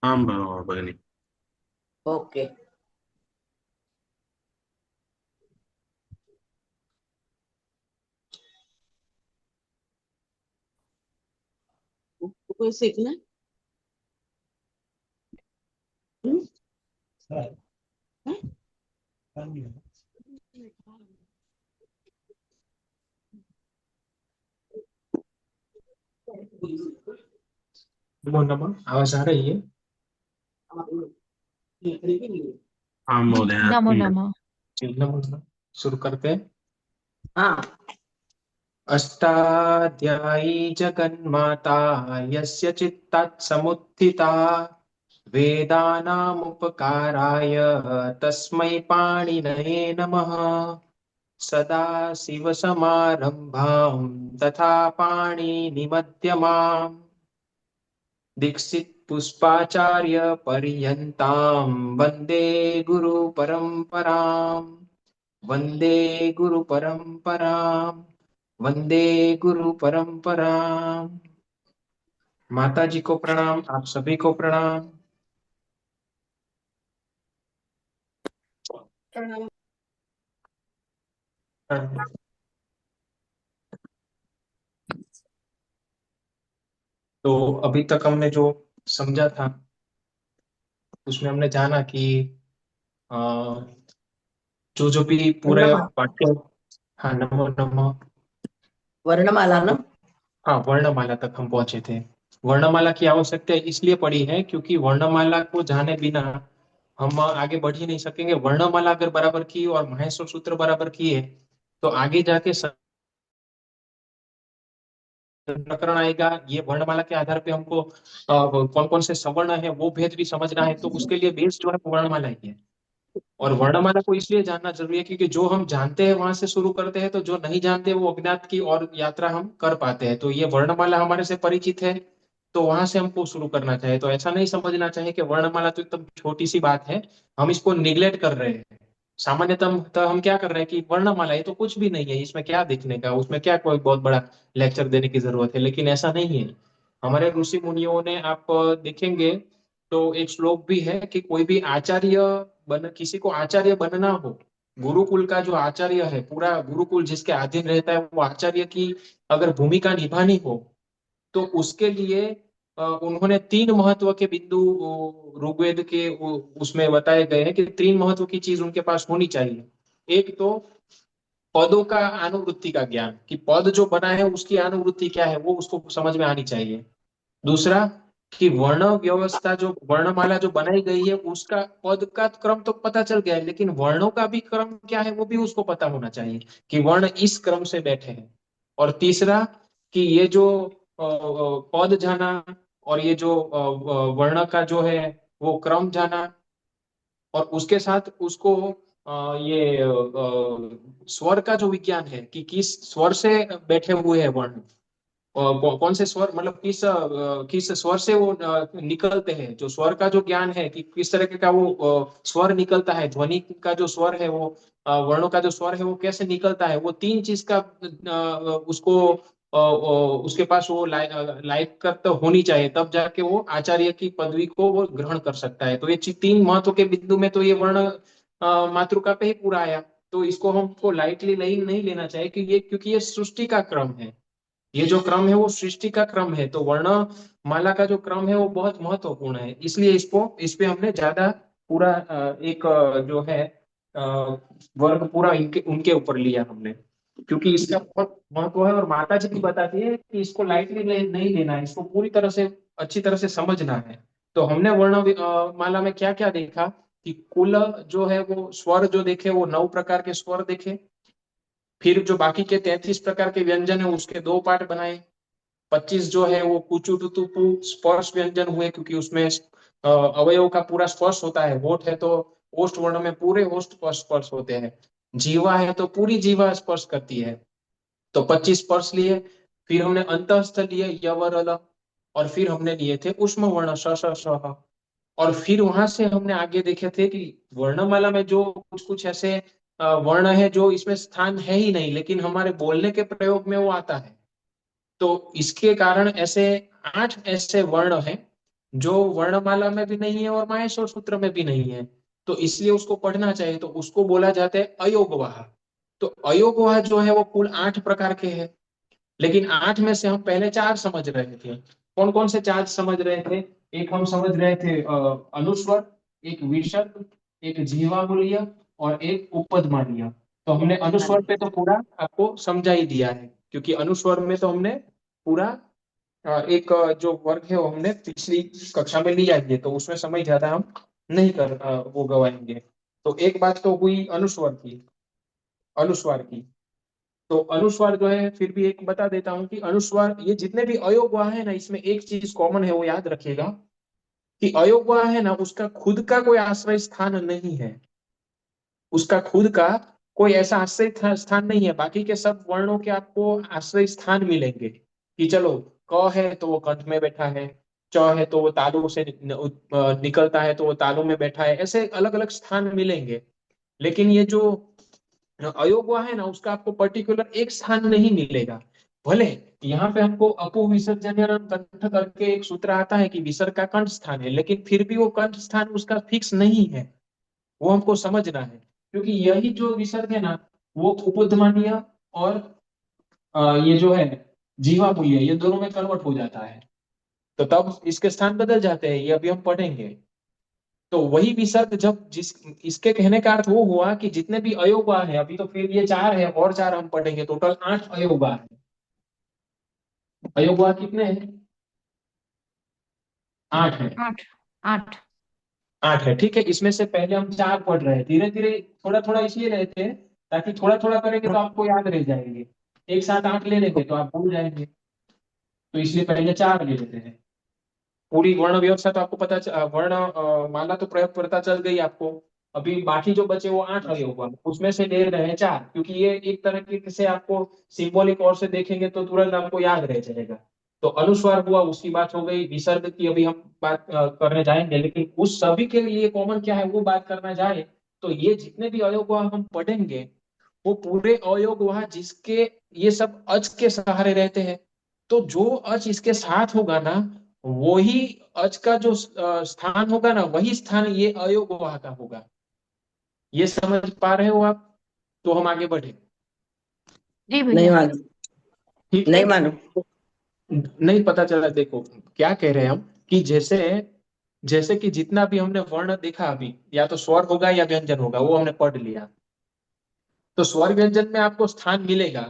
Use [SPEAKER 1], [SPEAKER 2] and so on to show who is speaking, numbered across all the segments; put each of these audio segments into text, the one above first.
[SPEAKER 1] आं भगिनि।
[SPEAKER 2] ओके। कोई सीखना है? हम्म?
[SPEAKER 3] नमो नमः। आवाज आ रही है?
[SPEAKER 1] आं महोदय।
[SPEAKER 4] नमो नमः।
[SPEAKER 3] जी, नमो नमः। शुरू करते हैं।
[SPEAKER 2] हाँ।
[SPEAKER 3] अष्टाध्यायी जगन्माता यस्य चित्तात् समुत्थिता वेदानामुपकाराय तस्मै पाणिनये नमः। सदाशिवसमारम्भां तथा पाणिनिमध्यमाम् दीक्षित पुष्पाचार्य पर्यन्तां वन्दे गुरुपरम्पराम् वन्दे गुरुपरम्पराम् वन्दे गुरुपरम्पराम्। माता जी को प्रणाम, आप सभी को प्रणाम। तो अभी तक हमने जो समझा था उसमें हमने जाना कि अ, जो जो भी पूरे
[SPEAKER 2] वर्णमाला।
[SPEAKER 3] वाक्य। हाँ, नमो नमः।
[SPEAKER 2] वर्णमाला ना।
[SPEAKER 3] हाँ, वर्णमाला तक हम पहुंचे थे। वर्णमाला की आवश्यकता इसलिए पड़ी है क्योंकि वर्णमाला को जाने बिना हम आगे बढ़ ही नहीं सकेंगे। वर्णमाला अगर बराबर की और माहेश्वर सूत्र बराबर किए तो आगे जाके प्रकरण आएगा। ये वर्णमाला के आधार पे हमको कौन कौन से सवर्ण है वो भेद भी समझना है, तो उसके लिए बेस जो है वो वर्णमाला ही है। और वर्णमाला को इसलिए जानना जरूरी है क्योंकि जो हम जानते हैं वहां से शुरू करते हैं, तो जो नहीं जानते वो अज्ञात की और यात्रा हम कर पाते हैं। तो ये वर्णमाला हमारे से परिचित है, तो वहां से हमको शुरू करना चाहिए। तो ऐसा नहीं समझना चाहिए कि वर्णमाला तो एकदम छोटी सी बात है, हम इसको निग्लेक्ट कर रहे हैं। सामान्यतः तो हम क्या कर रहे हैं कि वर्णमाला ये तो कुछ भी नहीं है, इसमें क्या देखने का, उसमें क्या कोई बहुत बड़ा लेक्चर देने की जरूरत है। लेकिन ऐसा नहीं है। हमारे ऋषि मुनियों ने, आप देखेंगे तो एक श्लोक भी है कि कोई भी आचार्य किसी को आचार्य बनना हो, गुरुकुल का जो आचार्य है, पूरा गुरुकुल जिसके अधीन रहता है, वो आचार्य की अगर भूमिका निभानी हो तो उसके लिए उन्होंने तीन महत्व के बिंदु ऋग्वेद के उसमें बताए गए हैं कि तीन महत्व की चीज उनके पास होनी चाहिए। एक तो पदों का अनुवृत्ति का ज्ञान, कि पद जो बना है उसकी अनुवृत्ति क्या है वो उसको समझ में आनी चाहिए। दूसरा, कि वर्ण व्यवस्था जो वर्णमाला जो बनाई गई है उसका पद का क्रम तो पता चल गया है, लेकिन वर्णों का भी क्रम क्या है वो भी उसको पता होना चाहिए कि वर्ण इस क्रम से बैठे हैं। और तीसरा, कि ये जो पद जाना और ये जो वर्ण का जो है वो क्रम जाना, और उसके साथ उसको ये स्वर का जो विज्ञान है कि किस स्वर से बैठे हुए हैं वर्ण, कौन से स्वर, मतलब किस स्वर से वो निकलते हैं, जो स्वर का जो ज्ञान है कि किस तरह का वो स्वर निकलता है, ध्वनि का जो स्वर है वो वर्णों का जो स्वर है वो कैसे निकलता है, वो तीन चीज का उसको उसके पास वो लायक कर तो होनी चाहिए, तब जाके वो आचार्य की पदवी को वो ग्रहण कर सकता है। तो ये तीन महत्व के बिंदु में तो ये वर्ण मातृका पे ही पूरा आया। तो इसको हमको लाइटली नहीं नहीं लेना चाहिए कि ये, क्योंकि ये सृष्टि का क्रम है। ये जो क्रम है वो सृष्टि का क्रम है, तो वर्ण माला का जो क्रम है वो बहुत महत्वपूर्ण है। इसलिए इस पे हमने ज्यादा पूरा एक जो है अ, वर्ग पूरा इनके उनके ऊपर लिया हमने, क्योंकि इसका बहुत महत्व है। और माता जी भी बताती है कि इसको लाइटली नहीं लेना है, इसको पूरी तरह से अच्छी तरह से समझना है। तो हमने वर्ण माला में क्या क्या देखा कि कुल जो है वो स्वर जो देखे वो 9 प्रकार के स्वर देखे। फिर जो बाकी के 33 प्रकार के व्यंजन है उसके दो पार्ट बनाए। 25 जो है वो कुचु टुतुपु स्पर्श व्यंजन हुए, क्योंकि उसमें अवयव का पूरा स्पर्श होता है। होठ है तो ओष्ठ वर्ण में पूरे ओष्ठ पर स्पर्श होते हैं। जीवा है तो पूरी जीवा स्पर्श करती है, तो 25 स्पर्श लिए। फिर हमने अंतःस्थ लिए यवर अल, और फिर हमने लिए थे उष्म वर्ण श श श ह। और फिर वहां से हमने आगे देखे थे कि वर्णमाला में जो कुछ कुछ ऐसे वर्ण है जो इसमें स्थान है ही नहीं, लेकिन हमारे बोलने के प्रयोग में वो आता है। तो इसके कारण ऐसे 8 ऐसे वर्ण हैं जो वर्णमाला में भी नहीं है और माहेश्वर सूत्र में भी नहीं है, तो इसलिए उसको पढ़ना चाहिए, तो उसको बोला जाता है अयोगवाह। तो अयोगवाह जो है वो कुल 8 प्रकार के हैं, लेकिन 8 में से हम पहले 4 समझ रहे थे। कौन कौन से 4 समझ रहे थे? एक हम समझ रहे थे अनुस्वर, एक विसर्ग, एक जीवामूल्य और एक उपपदमानीय। तो हमने अनुस्वर पे तो पूरा आपको समझा ही दिया है, क्योंकि अनुस्वर में तो हमने पूरा एक जो वर्ग है वो हमने पिछली कक्षा में लिया है, तो उसमें समय ज्यादा हम नहीं वो गवाएंगे। तो एक बात तो हुई अनुस्वर की, अनुस्वार की। तो अनुस्वार जो है, फिर भी एक बता देता हूँ कि अनुस्वार ये जितने भी अयोगवाह है ना, इसमें एक चीज कॉमन है, वो याद रखिएगा कि अयोगवाह है ना, उसका खुद का कोई आश्रय स्थान नहीं है। उसका खुद का कोई ऐसा आश्रय स्थान नहीं है। बाकी के सब वर्णों के आपको आश्रय स्थान मिलेंगे, कि चलो क है तो वो कंठ में बैठा है, च है तो वो तालु से निकलता है तो वो तालु में बैठा है, ऐसे अलग अलग स्थान मिलेंगे। लेकिन ये जो अयोगवा है ना, उसका आपको पर्टिकुलर एक स्थान नहीं मिलेगा। भले यहाँ पे हमको अपो विसर्जन कंठ करके एक सूत्र आता है कि विसर्ग का कंठ स्थान है, लेकिन फिर भी वो कंठ स्थान उसका फिक्स नहीं है, वो हमको समझना है। क्योंकि यही जो विसर्ग है ना, वो उपध्मानीय और ये जो है जीवा मूल्य, ये दोनों में कन्वर्ट हो जाता है, तो तब इसके स्थान बदल जाते हैं, ये अभी हम पढ़ेंगे। तो वही विसर्ग जब जिस इसके कहने का अर्थ वो हुआ कि जितने भी अयोगा है, अभी तो फिर ये 4 है और 4 हम पढ़ेंगे, टोटल 8 अयोगा है। अयोगा कितने हैं? 8 है।
[SPEAKER 4] 8 8
[SPEAKER 3] 8 है, ठीक है। इसमें से पहले हम 4 पढ़ रहे हैं, धीरे धीरे थोड़ा थोड़ा इसलिए रहते हैं ताकि थोड़ा थोड़ा करेंगे तो आपको याद रह जाएंगे। एक साथ 8 ले लेंगे तो आप भूल जाएंगे, तो इसलिए पहले 4 ले लेते हैं। पूरी वर्ण व्यवस्था तो आपको वर्ण माला तो प्रयोग पता चल गई आपको। अभी बाकी जो बचे वो 8 अवयव हुआ, उसमें से ले रहे हैं 4, क्योंकि ये एक तरह के से आपको सिंबॉलिक और से देखेंगे तो तुरंत आपको याद रह जाएगा। तो अनुस्वार हुआ, उसकी बात हो गई। विसर्ग की अभी हम बात करने जाएंगे, लेकिन उस सभी के लिए कॉमन क्या है वो बात करना जाए, तो ये जितने भी अयोग हम पढ़ेंगे, वो पूरे अयोग वहां जिसके ये सब अच के सहारे रहते हैं। तो जो अच इसके साथ होगा ना, वही अच का जो स्थान होगा ना, वही स्थान ये अयोग वहां का होगा। ये समझ पा रहे हो आप? तो हम आगे बढ़े।
[SPEAKER 4] जी
[SPEAKER 2] नहीं
[SPEAKER 4] भैया।
[SPEAKER 2] मालूम।
[SPEAKER 3] ठीक
[SPEAKER 2] नहीं
[SPEAKER 3] है।
[SPEAKER 2] मालूम।
[SPEAKER 3] नहीं पता चला? देखो क्या कह रहे हैं हम, कि जैसे जैसे कि जितना भी हमने वर्ण देखा अभी, या तो स्वर होगा या व्यंजन होगा, वो हमने पढ़ लिया। तो स्वर व्यंजन में आपको स्थान मिलेगा,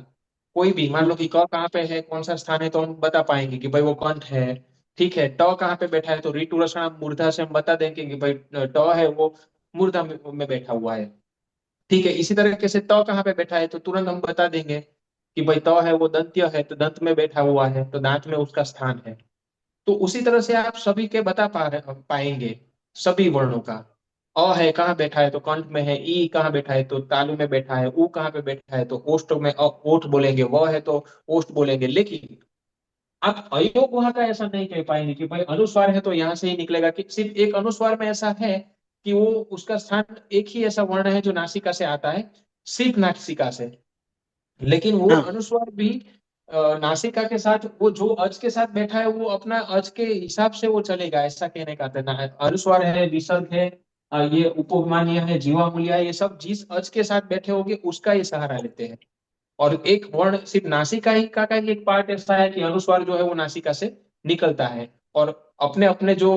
[SPEAKER 3] कोई भी मान लो कि क कहाँ पे है, कौन सा स्थान है, तो हम बता पाएंगे कि भाई वो कंठ है। ठीक है, ट कहाँ पे बैठा है, तो ऋतु रसना मूर्धा से हम बता देंगे कि भाई ट है वो मूर्धा में बैठा हुआ है। ठीक है, इसी तरीके से त कहाँ पे बैठा है, तो तुरंत हम बता देंगे कि भाई त है वो दंत्य है, तो दंत में बैठा हुआ है, तो दांत में उसका स्थान है। तो उसी तरह से आप सभी के बता पाएंगे, सभी वर्णों का। अ है कहाँ बैठा है, तो कंठ में है। ई कहाँ बैठा है, तो तालु में बैठा है। ऊ कहाँ पे बैठा है, तो ओष्ठ में ओठ बोलेंगे। व है तो ओष्ठ बोलेंगे। लेकिन आप अयोग वहां का ऐसा नहीं कह पाएंगे कि भाई अनुस्वार है तो यहाँ से ही निकलेगा, कि सिर्फ एक अनुस्वार में ऐसा है कि वो उसका स्थान एक ही ऐसा वर्ण है जो नासिका से आता है, सिर्फ नासिका से। लेकिन वो
[SPEAKER 2] हाँ
[SPEAKER 3] अनुस्वार भी नासिका के साथ, वो जो अज के साथ बैठा है वो अपना अज के हिसाब से वो चलेगा, ऐसा कहने का था ना। अनुस्वार है, विसर्ग है, ये उपमान्य है, जीवामूल्य है, ये सब जिस अज के साथ बैठे होंगे उसका ये सहारा लेते हैं। और एक वर्ण सिर्फ नासिका ही का ही एक पार्ट ऐसा है कि अनुस्वार जो है वो नासिका से निकलता है। और अपने अपने जो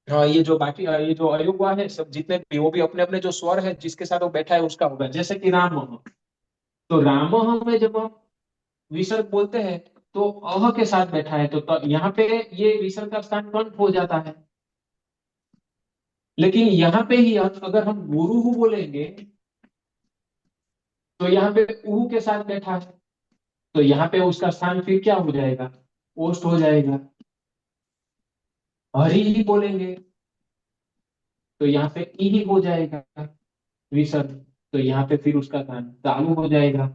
[SPEAKER 3] ये जो बाकी ये जो अयुग्मा है, सब जितने भी, वो भी अपने अपने जो स्वर है जिसके साथ वो बैठा है उसका होगा। जैसे कि राम, तो राम में जब हम विसर्ग बोलते हैं तो अह के साथ बैठा है, तो यहाँ पे ये विसर्ग का स्थान कंठ हो जाता है। लेकिन यहाँ पे ही अगर हम गुरु बोलेंगे तो यहाँ पे ऊ के साथ बैठा है, तो यहाँ पे उसका स्थान फिर क्या हो जाएगा, ओष्ठ हो जाएगा। हरि ही बोलेंगे तो यहाँ पे ई ही हो जाएगा विसर्ग, तो यहाँ पे फिर उसका स्थान तालु हो जाएगा।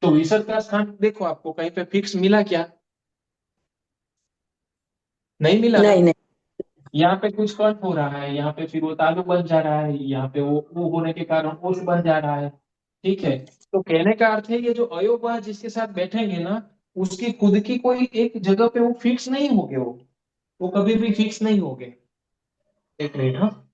[SPEAKER 3] तो विसर्ग का स्थान देखो आपको कहीं पे फिक्स मिला क्या? नहीं मिला ना।
[SPEAKER 2] नहीं नहीं।
[SPEAKER 3] यहाँ पे कुछ कट हो रहा है, यहाँ पे फिर वो तालु बन जा रहा है, यहाँ पे वो होने के कारण ओष बन जा रहा है। ठीक है, तो कहने का अर्थ है ये जो अयोगवाह जिसके साथ बैठेंगे ना, उसकी खुद की कोई एक जगह पे वो फिक्स नहीं होंगे वो। वो कभी भी फिक्स नहीं होंगे। एक मिनट, हाँ।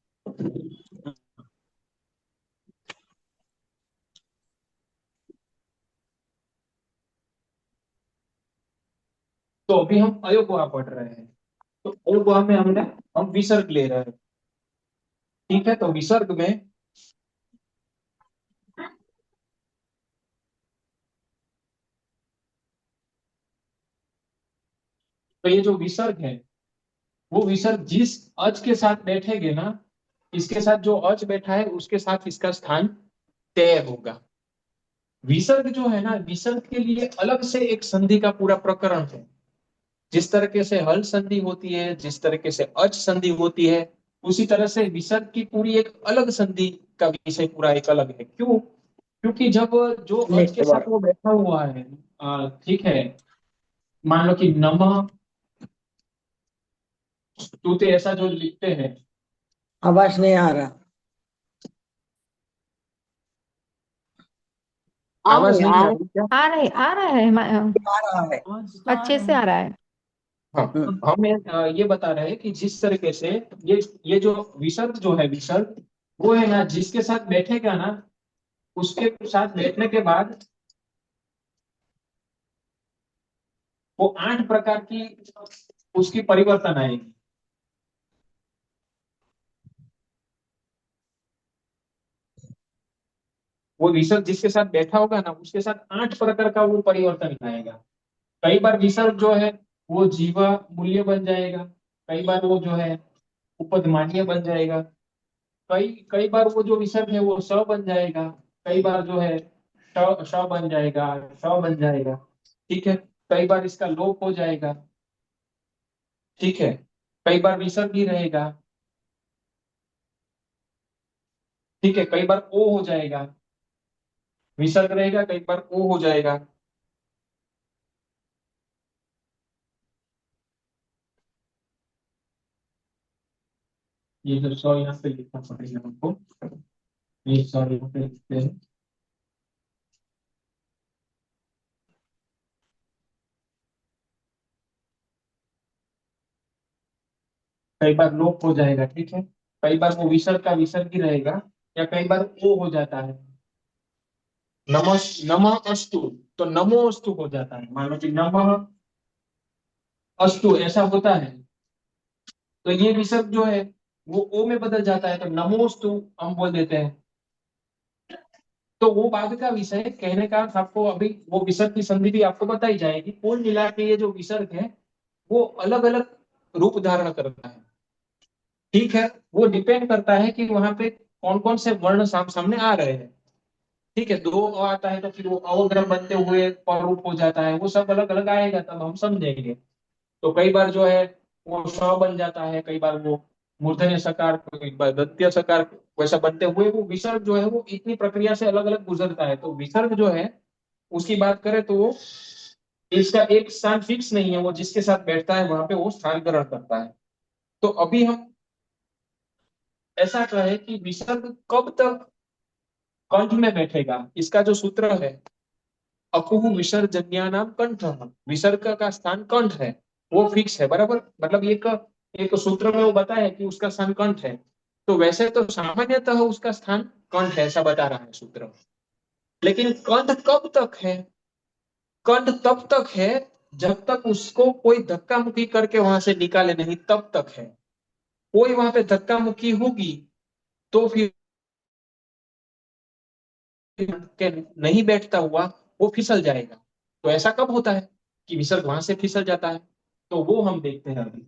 [SPEAKER 3] तो अभी हम अयोगुआ पढ़ रहे हैं। तो अयोगुआ में हम विसर्ग ले रहे हैं। ठीक है, तो विसर्ग में तो ये जो विसर्ग है, वो विसर्ग जिस अच के साथ बैठेगे ना, इसके साथ जो अच बैठा है उसके साथ इसका स्थान तय होगा। विसर्ग जो है ना, विसर्ग के लिए अलग से एक संधि का पूरा प्रकरण है। जिस तरीके से हल संधि होती है, जिस तरीके से अच संधि होती है, उसी तरह से विसर्ग की पूरी एक अलग संधि का विषय पूरा एक अलग है। क्यों? क्योंकि जब जो अच के साथ
[SPEAKER 2] नेटवर्क।
[SPEAKER 3] वो बैठा हुआ है, ठीक है, मान लो कि नमः स्तुते ऐसा जो लिखते हैं,
[SPEAKER 2] आवाज नहीं आ रहा।
[SPEAKER 3] आवाज नहीं आ रही क्या?
[SPEAKER 4] आ रहा है
[SPEAKER 2] आ रहा है।
[SPEAKER 4] अच्छे से आ रहा है।
[SPEAKER 3] हाँ,
[SPEAKER 2] हम्म।
[SPEAKER 3] हम ये बता रहे हैं कि जिस तरीके से ये जो विसर्ग जो है, विसर्ग वो है ना, जिसके साथ बैठेगा ना, उसके साथ बैठने के बाद वो 8 प्रकार की उसकी परिवर्तन आएगी। वो विसर्ग जिसके साथ बैठा होगा ना, उसके साथ 8 प्रकार का वो परिवर्तन आएगा। कई बार विसर्ग जो है वो जीवा मूल्य बन जाएगा, कई बार वो जो है उपदमानीय बन जाएगा, कई कई बार वो जो विसर्ग है वो स बन जाएगा, कई बार जो है श बन जाएगा, श बन जाएगा। ठीक है, कई बार इसका लोप हो जाएगा। ठीक है, कई बार विसर्ग ही रहेगा। ठीक है, कई बार ओ हो जाएगा, विसर्ग रहेगा, कई बार ओ हो जाएगा। ये जो स यहाँ पे लिखना पड़ेगा हमको, ये स यहाँ पे लिखते हैं। कई बार लोप हो जाएगा। ठीक है, कई बार वो विसर्ग का विसर्ग ही रहेगा, या कई बार ओ हो जाता है। नमः नमः अस्तु, तो नमो अस्तु हो जाता है। मान लो कि नमः अस्तु ऐसा होता है, तो ये विसर्ग जो है वो ओ में बदल जाता है, तो नमोस्तु हम बोल देते हैं। तो वो बाद का विषय है। कहने का अर्थ आपको अभी वो विसर्ग की संधि भी आपको बताई जाएगी। कुल मिला के ये जो विसर्ग है वो अलग अलग रूप धारण करता है। ठीक है, वो डिपेंड करता है कि वहां पे कौन कौन से वर्ण सामने आ रहे हैं। ठीक है, दो अ आता है तो फिर वो अवग्रह बनते हुए पररूप हो जाता है, वो सब अलग अलग आएगा, तब हम समझेंगे। तो कई बार जो है वो श बन जाता है, कई बार वो मूर्धन्य सकार, कई बार दंत्य सकार, वैसा बनते हुए वो विसर्ग जो है वो इतनी प्रक्रिया से अलग अलग गुजरता है। तो विसर्ग जो है उसकी बात करें तो वो इसका एक स्थान फिक्स नहीं है, वो जिसके साथ बैठता है वहां पे वो स्थान ग्रहण करता है। तो अभी हम ऐसा कहें कि विसर्ग कब तक कंठ में बैठेगा, इसका जो सूत्र है, अकुह विसर्जन्या नाम कंठ, विसर्ग का स्थान कंठ है, वो फिक्स है बराबर। मतलब एक एक सूत्र में वो बताया है कि उसका स्थान कंठ है। तो वैसे तो सामान्यतः उसका स्थान कंठ है, ऐसा बता रहा है सूत्र। लेकिन कंठ कब तक है? कंठ तब तक है जब तक उसको कोई धक्का मुक्की करके वहां से निकाले नहीं, तब तक है। कोई वहां पे धक्का मुक्की होगी तो फिर के नहीं बैठता हुआ वो फिसल जाएगा। तो ऐसा कब होता है कि विसर्ग वहां से फिसल जाता है? तो वो हम देखते हैं अभी।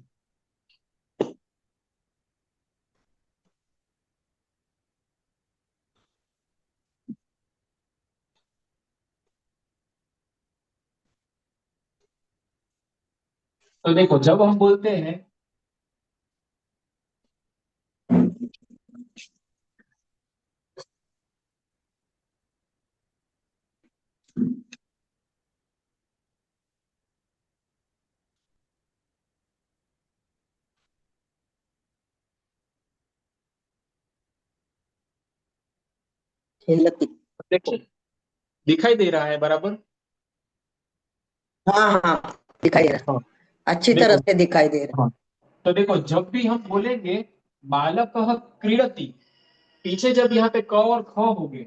[SPEAKER 3] तो देखो, जब हम बोलते हैं
[SPEAKER 2] हिलती।
[SPEAKER 3] देखो, दिखाई दे रहा है बराबर।
[SPEAKER 2] हाँ हाँ, दिखाई दे रहा।
[SPEAKER 3] हाँ,
[SPEAKER 2] अच्छी तरह
[SPEAKER 3] देखो,
[SPEAKER 2] से दिखाई दे रहा।
[SPEAKER 3] हाँ, तो देखो जब भी हम बोलेंगे बालक क्रीडति, पीछे जब यहाँ पे क और ख हो गए,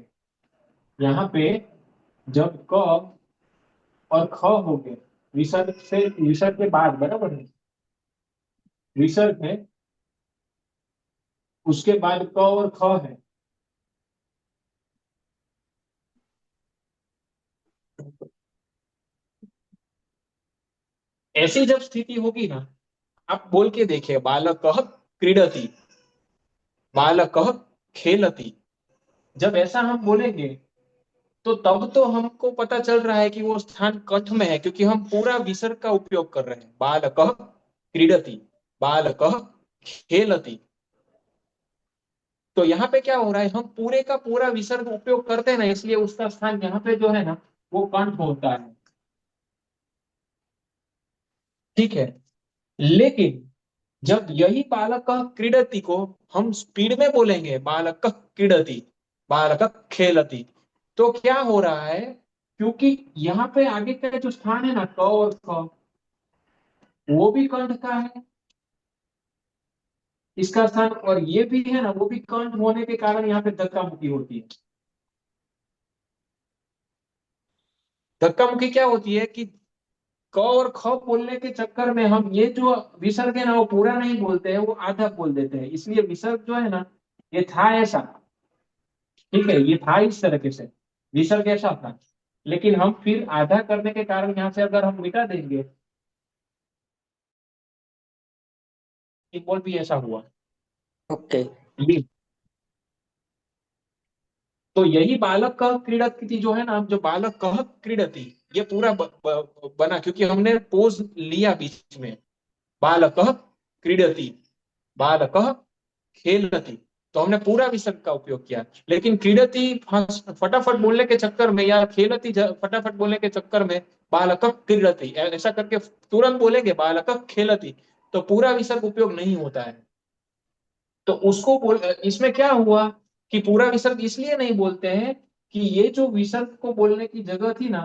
[SPEAKER 3] यहाँ पे जब क और ख हो गए, विसर्ग से, विसर्ग के बाद, बराबर है, विसर्ग है, उसके बाद क और ख है, ऐसी जब स्थिति होगी ना, आप बोल के देखिए बालक क्रीडति, बालक खेलति, जब ऐसा हम बोलेंगे तो तब तो हमको पता चल रहा है कि वो स्थान कंठ में है, क्योंकि हम पूरा विसर्ग का उपयोग कर रहे हैं। बालक क्रीडति, बालक खेलति, तो यहाँ पे क्या हो रहा है, हम पूरे का पूरा विसर्ग उपयोग करते हैं ना, इसलिए उसका स्थान यहाँ पे जो है ना वो कंठ होता है। ठीक है, लेकिन जब यही बालक क्रीडति को हम स्पीड में बोलेंगे, बालक क्रीडति, बालक खेलति, तो क्या हो रहा है, क्योंकि यहाँ पे आगे का जो स्थान है ना क और ख, वो भी कंठ का है, इसका स्थान, और ये भी है ना वो भी कंठ होने के कारण यहाँ पे धक्का मुक्की होती है। धक्का मुक्की क्या होती है कि क और ख बोलने के चक्कर में हम ये जो विसर्ग है ना वो पूरा नहीं बोलते हैं, वो आधा बोल देते हैं, इसलिए विसर्ग जो है ना ये था ऐसा, ठीक है, ये था इस तरीके से, विसर्ग ऐसा था, लेकिन हम फिर आधा करने के कारण यहाँ से अगर हम मिटा देंगे, सिंबल भी ऐसा हुआ,
[SPEAKER 2] ओके।
[SPEAKER 3] ये तो यही बालक कह क्रीडति जो है ना, जो बालक कह क्रीडति, ये पूरा बना क्योंकि हमने पोज लिया बीच में, बालक क्रीडति, बालक खेलती, तो हमने पूरा विसर्ग का उपयोग किया, लेकिन क्रीडति फटाफट बोलने के चक्कर में या खेलती फटाफट बोलने के चक्कर में बालक क्रीडति ऐसा करके तुरंत बोलेंगे बालक खेलती, तो पूरा विसर्ग उपयोग नहीं होता है। तो उसको बोल, इसमें क्या हुआ कि पूरा विसर्ग इसलिए नहीं बोलते हैं कि ये जो विसर्ग को बोलने की जगह थी ना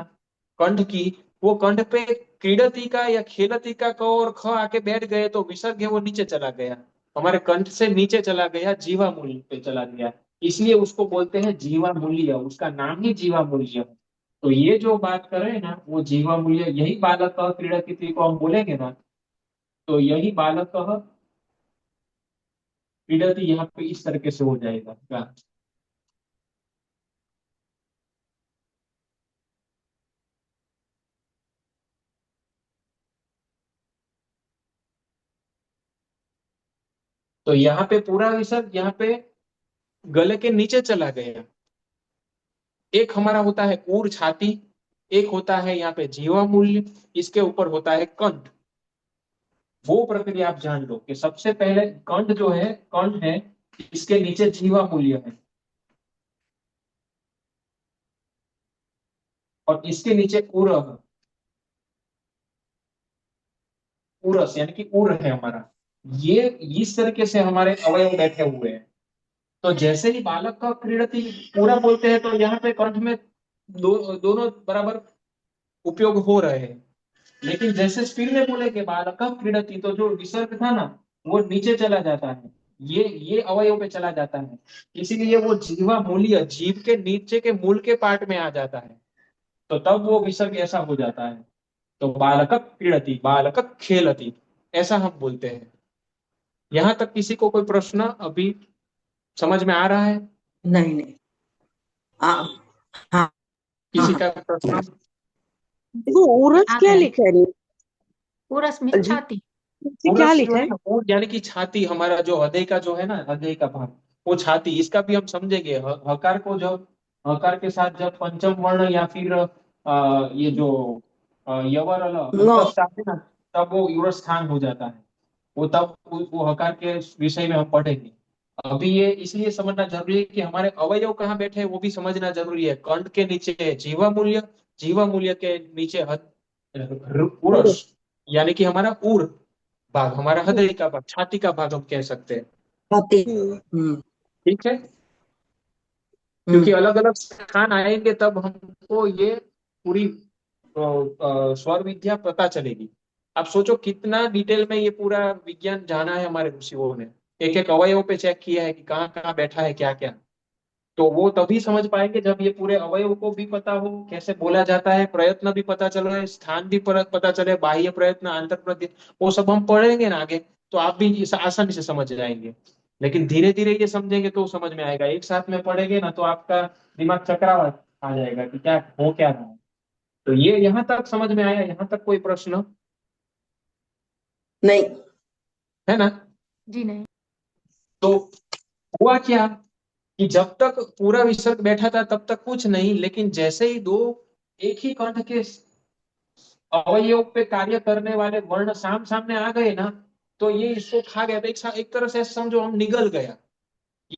[SPEAKER 3] कंठ की, वो कंठ पे क्रीडति का या खेलती का क और ख आके बैठ गए, तो विसर्ग है वो नीचे चला गया, हमारे कंठ से नीचे चला गया, जीवा मूल्य पे चला गया, इसलिए उसको बोलते हैं जीवा मूल्य, उसका नाम ही जीवा मूल्य। तो ये जो बात कर रहे हैं ना वो जीवा मूल्य, यही बालक क्रीडति को हम बोलेंगे ना, तो यही बालक क्रीडति यहाँ पे इस तरीके से हो जाएगा क्या। तो यहाँ पे पूरा विसर्ग यहाँ पे गले के नीचे चला गया, एक हमारा होता है ऊर छाती, एक होता है यहाँ पे जीवा मूल्य, इसके ऊपर होता है कंठ। वो प्रक्रिया आप जान लो कि सबसे पहले कंठ जो है, कंठ है, इसके नीचे जीवा मूल्य है, और इसके नीचे उर, उरस यानी कि उर है हमारा, ये इस तरीके से हमारे अवयव बैठे हुए हैं। तो जैसे ही बालक का क्रीडति पूरा बोलते हैं तो यहाँ पे कंठ में दोनों बराबर उपयोग हो रहे हैं, लेकिन जैसे स्पीड में बोले कि बालक क्रीडति, तो जो विसर्ग था ना वो नीचे चला जाता है, ये अवयव पे चला जाता है, इसीलिए वो जीवा मूल्य जीव के नीचे के मूल के पार्ट में आ जाता है, तो तब वो विसर्ग ऐसा हो जाता है। तो बालक क्रीडति, बालक खेलति, ऐसा हम बोलते हैं। यहाँ तक किसी को कोई प्रश्न अभी समझ में आ रहा है?
[SPEAKER 2] नहीं नहीं। हाँ हाँ
[SPEAKER 3] किसी
[SPEAKER 2] हाँ।
[SPEAKER 3] का प्रश्न?
[SPEAKER 5] देखो उरस
[SPEAKER 4] आ
[SPEAKER 5] क्या
[SPEAKER 4] गया।
[SPEAKER 5] लिखा है
[SPEAKER 4] उरस में
[SPEAKER 5] जी?
[SPEAKER 4] छाती।
[SPEAKER 5] नीचे क्या
[SPEAKER 3] उरस जो
[SPEAKER 5] लिखा
[SPEAKER 3] है
[SPEAKER 5] है?
[SPEAKER 3] ना, वो यानी कि छाती, हमारा जो हृदय का जो है ना, हृदय का भाग, वो छाती, इसका भी हम समझेंगे। हकार को जब, हकार के साथ जब पंचम वर्ण या फिर ये जो यवर
[SPEAKER 2] नो।
[SPEAKER 3] है ना, तब वो उरस स्थान हो जाता है, वो तब वो हकार के विषय में हम पढ़ेंगे। अभी ये इसलिए समझना जरूरी है कि हमारे अवयव कहाँ बैठे हैं वो भी समझना जरूरी है। कंठ के नीचे जीवा मूल्य, जीवा मूल्य के नीचे उरस, यानी कि हमारा उर भाग, हमारा हृदय का भाग, छाती का भाग हम कह सकते हैं।
[SPEAKER 2] छाती।
[SPEAKER 5] हम्म,
[SPEAKER 2] हम्म
[SPEAKER 3] ठीक है, क्योंकि
[SPEAKER 2] हम्म
[SPEAKER 3] अलग अलग स्थान आएंगे तब हमको ये पूरी स्वर विद्या पता चलेगी। आप सोचो कितना डिटेल में ये पूरा विज्ञान जाना है हमारे ऋषियों ने, एक एक अवयव पे चेक किया है कि कहाँ कहाँ बैठा है क्या क्या। तो वो तभी समझ पाएंगे जब ये पूरे अवयव को भी पता हो, कैसे बोला जाता है, प्रयत्न भी पता चले, स्थान भी पता चले, बाह्य प्रयत्न, आंतर प्रयत्न, वो सब हम पढ़ेंगे ना आगे, तो आप भी इसे आसानी से समझ जाएंगे। लेकिन धीरे धीरे ये समझेंगे तो समझ में आएगा, एक साथ में पढ़ेंगे ना तो आपका दिमाग चकरावा आ जाएगा कि क्या हो क्या रहा है। तो ये यहाँ तक समझ में आया, यहाँ तक कोई प्रश्न
[SPEAKER 2] नहीं।
[SPEAKER 3] है ना?
[SPEAKER 4] जी नहीं।
[SPEAKER 3] तो हुआ क्या कि जब तक पूरा विसर्ग बैठा था तब तक कुछ नहीं, लेकिन जैसे ही दो एक ही कंठ के अवयव पे कार्य करने वाले वर्ण सामने आ गए ना, तो ये इसको खा गया। तो एक तरह से ऐसा समझो हम निगल गया,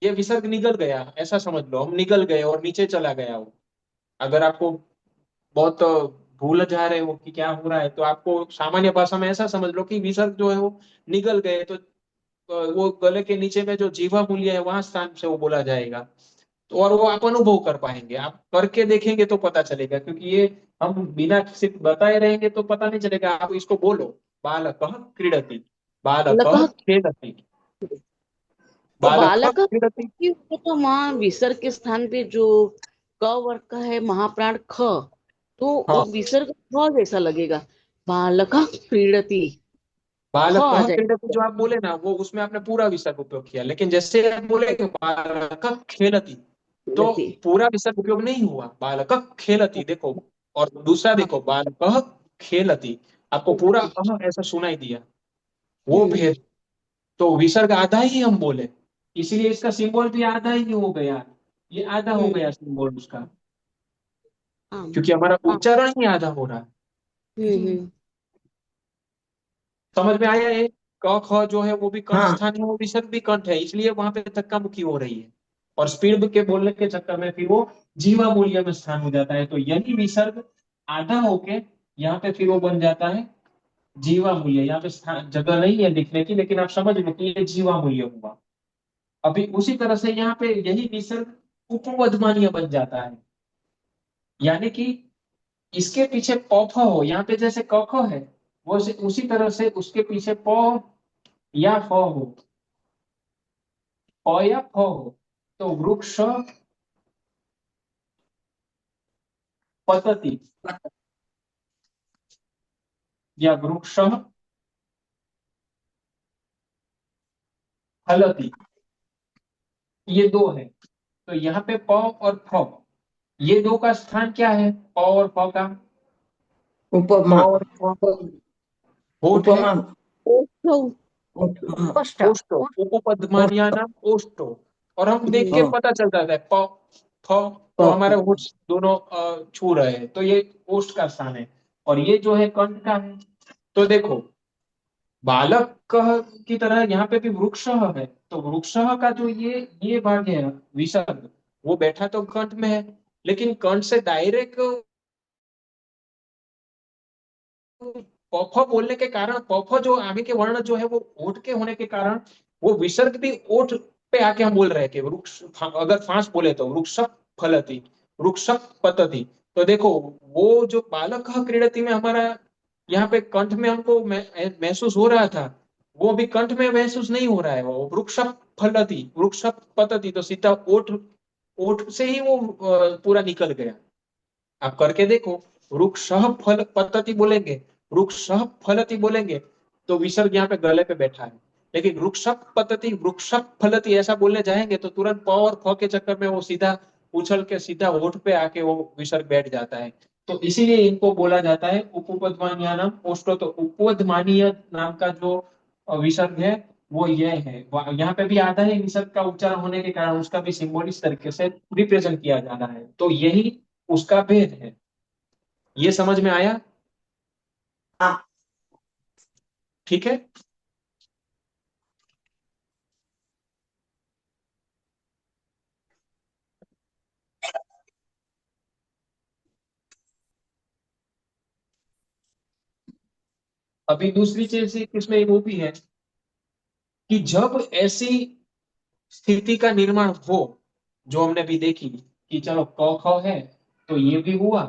[SPEAKER 3] ये विसर्ग निगल गया, ऐसा समझ लो हम निगल गए और नीचे चला गया वो। अगर आपको बहुत भूल जा रहे हो कि क्या हो रहा है, तो आपको सामान्य भाषा में ऐसा समझ लो कि विसर्ग जो है वो निगल गए, तो वो गले के नीचे में जो जीवा मूल्य है वहां स्थान से वो बोला जाएगा। तो और वो आप अनुभव कर पाएंगे, आप करके देखेंगे तो पता चलेगा, क्योंकि ये हम बिना सिर्फ बताए रहेंगे तो पता नहीं चलेगा। आप इसको बोलो, बालकः क्रीडति, बालकः
[SPEAKER 5] बालकः
[SPEAKER 3] खेलति,
[SPEAKER 5] तो
[SPEAKER 3] बालकः
[SPEAKER 5] बालक
[SPEAKER 3] क्रीडति।
[SPEAKER 5] तो वहाँ विसर्ग के स्थान पे जो क वर्ग का है महाप्राण ख, तो वो
[SPEAKER 3] हाँ,
[SPEAKER 5] विसर्ग ख जैसा लगेगा। बालक क्रीडति, ख आ
[SPEAKER 3] बालकः क्रीडति
[SPEAKER 5] जाएगा।
[SPEAKER 3] जो आप बोले ना, वो उसमें आपने पूरा विसर्ग उपयोग किया, लेकिन जैसे आप बोले कि बालकः खेलति, तो
[SPEAKER 5] क्रीडति।
[SPEAKER 3] पूरा विसर्ग उपयोग नहीं हुआ, बालकः खेलति देखो। और दूसरा
[SPEAKER 5] हाँ।
[SPEAKER 3] देखो, बालकः खेलति, आपको पूरा ऐसा सुनाई दिया, वो
[SPEAKER 5] हम्म।
[SPEAKER 3] भेद। तो विसर्ग आधा ही हम बोले, इसलिए इसका सिंबल भी आधा ही हो गया, ये आधा हो
[SPEAKER 5] हम्म।
[SPEAKER 3] गया सिंबल उसका,
[SPEAKER 5] हाँ।
[SPEAKER 3] क्योंकि हमारा
[SPEAKER 5] हाँ।
[SPEAKER 3] उच्चारण ही आधा हो रहा है।
[SPEAKER 5] हम्म।
[SPEAKER 3] समझ में आया? ये क ख जो है वो भी कंठ
[SPEAKER 2] हाँ।
[SPEAKER 3] स्थान है, वो विसर्ग भी कंठ है, इसलिए वहां पे धक्का मुक्की हो रही है। और स्पीड के बोलने के चक्कर में फिर वो जीवा मूल्य में स्थान हो जाता है, तो यही विसर्ग आधा होके यहाँ पे फिर वो बन जाता है जीवा मूल्य। यहाँ पे स्थान जगह नहीं है लिखने की, लेकिन आप समझ लो कि ये जीवा मूल्य हुआ। अभी उसी तरह से यहाँ पे यही विसर्ग उपवधमानीय बन जाता है, यानी कि इसके पीछे प फ हो, यहाँ पे जैसे क ख है, वो उसी तरह से उसके पीछे प या फ हो, प या फ हो, तो वृक्ष पतति या वृक्ष फलति, ये दो है। तो यहाँ पे प और फ, ये दो का स्थान क्या है? प और फ का, प
[SPEAKER 2] उपमा।
[SPEAKER 3] और फ होठ है,
[SPEAKER 2] उपमा।
[SPEAKER 5] ओष्ठौ।
[SPEAKER 2] हाँ।
[SPEAKER 4] ओष्ठ।
[SPEAKER 3] ओष्टो, उपपद्मानिया नाम ओष्टो। और हम देख के
[SPEAKER 2] हाँ।
[SPEAKER 3] पता चल जाता है प फ, तो हमारे होठ दोनों छू रहे हैं, तो ये ओष्ठ का स्थान है। और ये जो है कंठ का है। तो देखो, बालक की तरह यहाँ पे भी वृक्ष है, तो वृक्ष का जो ये भाग है विसर्ग, वो बैठा तो कंठ में है, लेकिन कंठ से डायरेक्ट पफ बोलने के कारण, पफ जो आगे के वर्ण जो है वो ओठ के होने के कारण, वो विसर्ग भी ओठ पे आके हम बोल रहे हैं कि वृक्ष, अगर फांस बोले तो वृक्ष फलति, वृक्ष पतति। तो देखो, वो जो बालक क्रीडति में हमारा यहाँ पे कंठ में हमको महसूस हो रहा था, वो अभी कंठ में महसूस नहीं हो रहा है, वो वृक्ष फलति, वृक्ष पतति, तो सीधा ओठ, ओठ से ही वो पूरा निकल गया। आप करके देखो, वृक्ष फल पतति बोलेंगे, वृक्ष फलति बोलेंगे, तो विसर्ग यहाँ पे गले पे बैठा है। लेकिन वृक्ष पतति, वृक्ष फलति ऐसा बोलने जाएंगे तो तुरंत प और फ के चक्कर में वो सीधा उछल के सीधा होठ पे आके वो विसर्ग बैठ जाता है। तो इसीलिए इनको बोला जाता है उपपद्मानीय नाम ओष्ठो। तो उपपद्मानीय नाम का जो विसर्ग है वो ये है, यहाँ पे भी आधा ही विसर्ग का उच्चारण होने के कारण उसका भी सिंबल इस तरीके से रिप्रेजेंट किया जा रहा है। तो यही उसका भेद है। ये समझ में आया?
[SPEAKER 2] हाँ।
[SPEAKER 3] ठीक है। अभी दूसरी चीज इसमें वो भी है कि जब ऐसी स्थिति का निर्माण हो, जो हमने भी देखी कि चलो क ख है तो ये भी हुआ,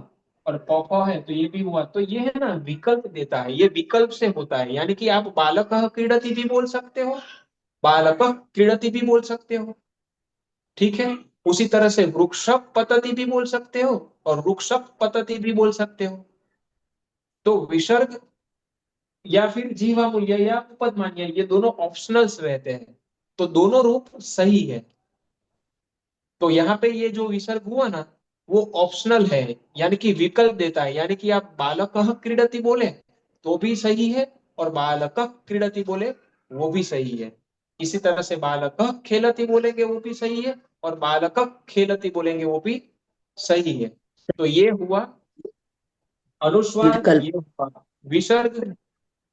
[SPEAKER 3] और प फ है तो ये भी हुआ। तो ये है ना विकल्प देता है, ये विकल्प से होता है। यानी कि आप बालकः क्रीडति भी बोल सकते हो, बालकः क्रीडति भी बोल सकते हो, ठीक है। उसी तरह से वृक्षः पतति भी बोल सकते हो और वृक्षः पतति भी बोल सकते हो। तो विसर्ग या फिर जीवा मूल्य या उपपदमान्य ये दोनों ऑप्शनल्स रहते हैं, तो दोनों रूप सही है। तो यहाँ पे ये जो विसर्ग हुआ ना वो ऑप्शनल है, यानी कि विकल्प देता है। यानी कि आप बालकः क्रीडति बोले तो भी सही है और बालकः क्रीडति बोले वो भी सही है। इसी तरह से बालकः खेलति बोलेंगे वो भी सही है और बालकः खेलति बोलेंगे वो भी सही है। तो ये हुआ अनुस्वार,
[SPEAKER 2] विकल्प।
[SPEAKER 3] ये हुआ विसर्ग,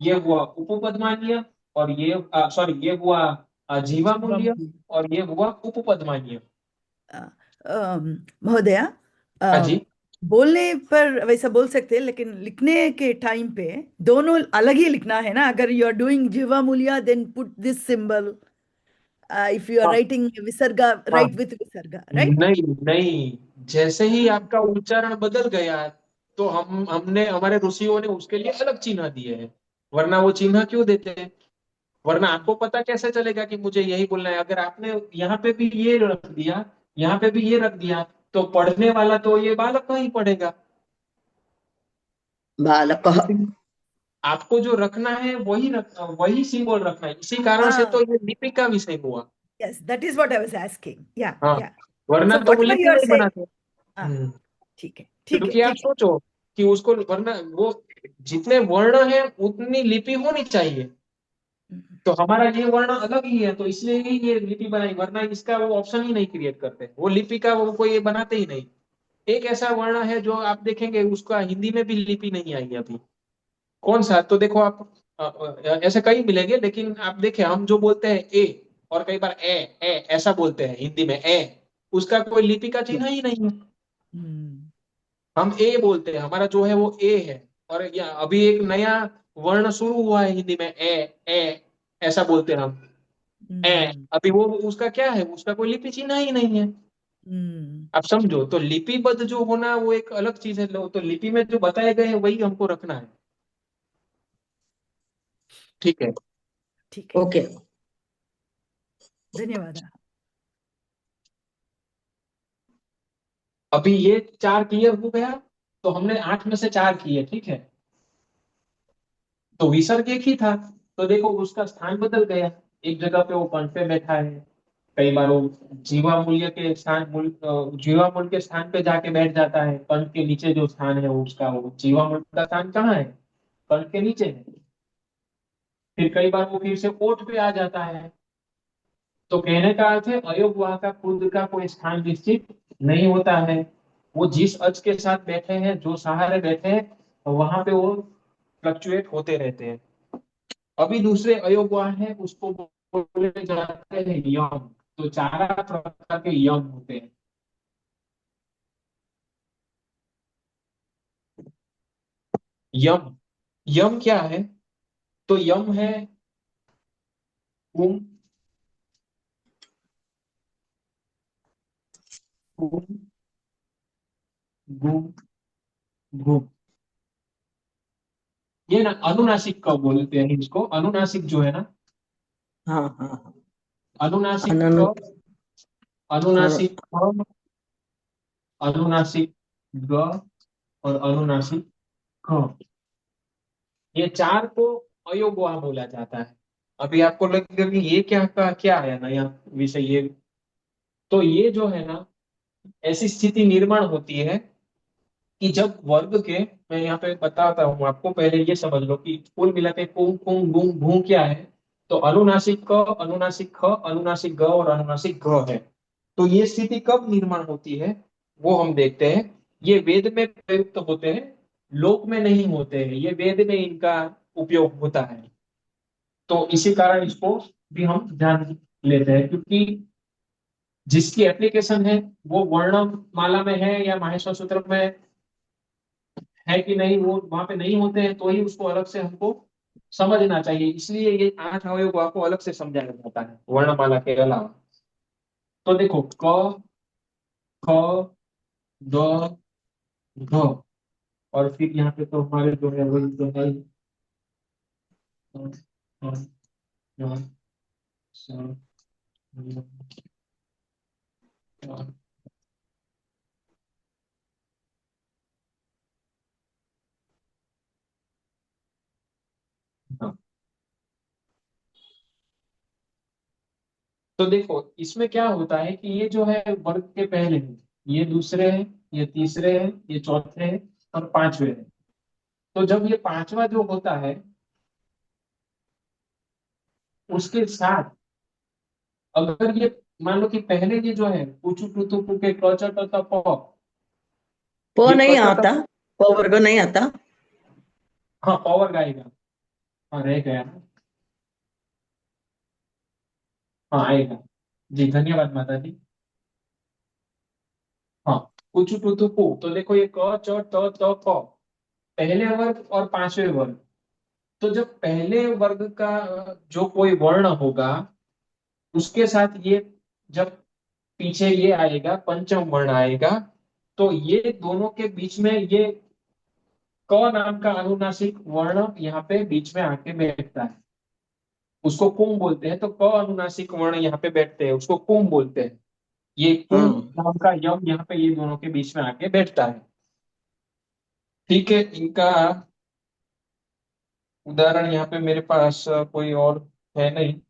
[SPEAKER 3] ये हुआ उपपदमान्य, और ये सॉरी ये हुआ जीवा मूल्य, और ये हुआ उपपदमान्य।
[SPEAKER 6] महोदया,
[SPEAKER 3] हाँ जी।
[SPEAKER 6] बोलने पर वैसा बोल सकते हैं, लेकिन लिखने के टाइम पे दोनों अलग ही लिखना है ना। अगर यू आर डूइंग जीवा मूल्य then put this symbol, if you are
[SPEAKER 3] हाँ
[SPEAKER 6] राइटिंग विसर्गा
[SPEAKER 3] हाँ,
[SPEAKER 6] राइट विथ विसर्गा, राइट?
[SPEAKER 3] नहीं नहीं, जैसे ही आपका उच्चारण बदल गया तो हमने हमारे ऋषियों ने उसके लिए अलग चिन्ह दिए हैं, वरना वो चिन्ह क्यों देते हैं? वरना आपको पता कैसे चलेगा कि मुझे यही बोलना है? अगर आपने यहाँ पे भी ये रख दिया, यहाँ पे भी ये रख दिया, तो पढ़ने वाला तो ये बालक का ही पढ़ेगा।
[SPEAKER 2] बालकः।
[SPEAKER 3] आपको जो रखना है वही सिंबल रखना है। इसी कारण से तो ये लिपि का विषय हुआ।
[SPEAKER 6] Yes, that is what I was asking. Yeah,
[SPEAKER 3] हाँ,
[SPEAKER 6] yeah.
[SPEAKER 3] वरना
[SPEAKER 6] So
[SPEAKER 3] तो वो
[SPEAKER 6] whatever
[SPEAKER 3] लिपि
[SPEAKER 6] you are
[SPEAKER 3] नहीं
[SPEAKER 6] saying,
[SPEAKER 3] बनाते।
[SPEAKER 6] हाँ, ठीक है, ठीक है,
[SPEAKER 3] क्योंकि आप
[SPEAKER 6] ठीक है।
[SPEAKER 3] सोचो कि उसको, वरना वो जितने वर्ण है उतनी लिपि होनी चाहिए, तो हमारा ये वर्ण अलग ही है तो इसलिए ही ये लिपि बनाई, वरना इसका वो ऑप्शन ही नहीं क्रिएट करते, वो लिपि का वो कोई बनाते ही नहीं। एक ऐसा वर्ण है जो आप देखेंगे उसका हिंदी में भी लिपि नहीं आई अभी। कौन सा? तो देखो आप, ऐसे कई मिलेंगे, लेकिन आप देखें हम जो बोलते हैं ए, और कई बार ए ऐसा बोलते हैं हिंदी में ए, उसका कोई लिपि का चिन्ह ही नहीं है।
[SPEAKER 6] हम्म,
[SPEAKER 3] हम ए बोलते हैं, हमारा जो है वो ए है। और या अभी एक नया वर्ण शुरू हुआ है हिंदी में, ए ऐसा बोलते हैं हम, ए।
[SPEAKER 6] हम्म,
[SPEAKER 3] अभी वो उसका क्या है? उसका कोई लिपि चिन्ह ही नहीं है।
[SPEAKER 6] हम्म,
[SPEAKER 3] आप समझो, तो लिपिबद्ध जो होना वो एक अलग चीज है। तो लिपि में जो बताए गए हैं वही हमको रखना है, ठीक है।
[SPEAKER 6] ठीक है,
[SPEAKER 2] ओके।
[SPEAKER 6] धन्यवाद।
[SPEAKER 3] अभी ये 4 क्लियर हो गया, तो हमने 8 में से 4 किए, ठीक है। तो विसर्ग एक ही था, तो देखो उसका स्थान बदल गया। एक जगह पे वो कंठ पे बैठा है, कई बार वो जीवा मूल के स्थान पे जाके बैठ जाता है। कंठ के नीचे जो स्थान है उसका, वो जीवा मूल का स्थान कहाँ है? कंठ के नीचे है। फिर कई बार वो फिर से ओठ पे आ जाता है। तो कहने का अर्थ है अयोग्य का खुद का कोई स्थान निश्चित नहीं होता है। वो जिस अच के साथ बैठे हैं, जो सहारे बैठे हैं, वहां पे वो फ्लक्चुएट होते रहते हैं। अभी दूसरे अयोग्य है, उसको बोले जाते हैं यम। तो 4 प्रकार के यम होते हैं। यम, यम क्या है? तो यम है कुम, कुम, गुम, घुम। ये ना अनुनासिक क बोलते हैं इसको। अनुनासिक जो है ना,
[SPEAKER 2] हाँ हाँ हाँ।
[SPEAKER 3] अनुनासिक
[SPEAKER 2] अनन
[SPEAKER 3] क,
[SPEAKER 2] और
[SPEAKER 3] अनुनासिक ख, अनुनासिक ग और अनुनासिक ख, ये 4 को अयोग्य बोला जाता है। अभी आपको लगेगा कि ये क्या है नया विषय ये। तो ये जो है ना, ऐसी स्थिति निर्माण होती है कि जब वर्ग के, मैं यहाँ पे बताता हूँ आपको, पहले ये समझ लो कि कुल मिला के कुम कुम गुम भू क्या है। तो अनुनासिक क, अनुनासिक ख, अनुनासिक ग और अनुनासिक घ है। तो ये स्थिति कब निर्माण होती है वो हम देखते हैं। ये वेद में प्रयुक्त होते हैं, लोक में नहीं होते हैं। ये वेद में इनका उपयोग होता है। तो इसी कारण इसको भी हम ध्यान लेते हैं, क्योंकि जिसकी एप्लीकेशन है वो वर्णमाला में है या माहेश्वर सूत्र में है कि नहीं, वो वहां पे नहीं होते हैं, तो ही उसको अलग से हमको समझना चाहिए। इसलिए ये 8 अवयव को आपको अलग से समझाया जाता है वर्णमाला के अलावा। तो देखो क, ख, ग, घ, और फिर यहाँ पे तो हमारे जो है वही जो है हाँ, हाँ, हाँ, हाँ, हाँ। तो देखो इसमें क्या होता है कि ये जो है वर्ग के पहले हैं, ये दूसरे हैं, ये तीसरे हैं, ये चौथे हैं और पांचवे हैं। तो जब ये पांचवा जो होता है उसके साथ अगर ये मान लो कि पहले ये जो है पूछू टू पू के क च ट त प
[SPEAKER 7] प
[SPEAKER 3] ये
[SPEAKER 7] नहीं
[SPEAKER 3] क च
[SPEAKER 7] आता,
[SPEAKER 3] ट
[SPEAKER 7] प वर्ग नहीं आता।
[SPEAKER 3] हाँ पावर आएगा। हाँ रह गया। हाँ आएगा। जी धन्यवाद माता जी। हाँ पूछू टू पू तो देखो ये क च ट त प पहले वर्ग और पांचवे वर्ग। तो जब पहले वर्ग का जो कोई वर्ण होगा उसके साथ ये जब पीछे ये आएगा पंचम वर्ण आएगा तो ये दोनों के बीच में ये क नाम का अनुनासिक वर्ण यहाँ पे बीच में आके बैठता है, उसको कुम बोलते हैं। तो क अनुनासिक वर्ण यहाँ पे बैठते हैं, उसको कुम बोलते हैं। ये कुम
[SPEAKER 7] हाँ
[SPEAKER 3] नाम का यम यहाँ पे ये दोनों के बीच में आके बैठता है। ठीक है, इनका उदाहरण यहाँ पे मेरे पास कोई और है नहीं।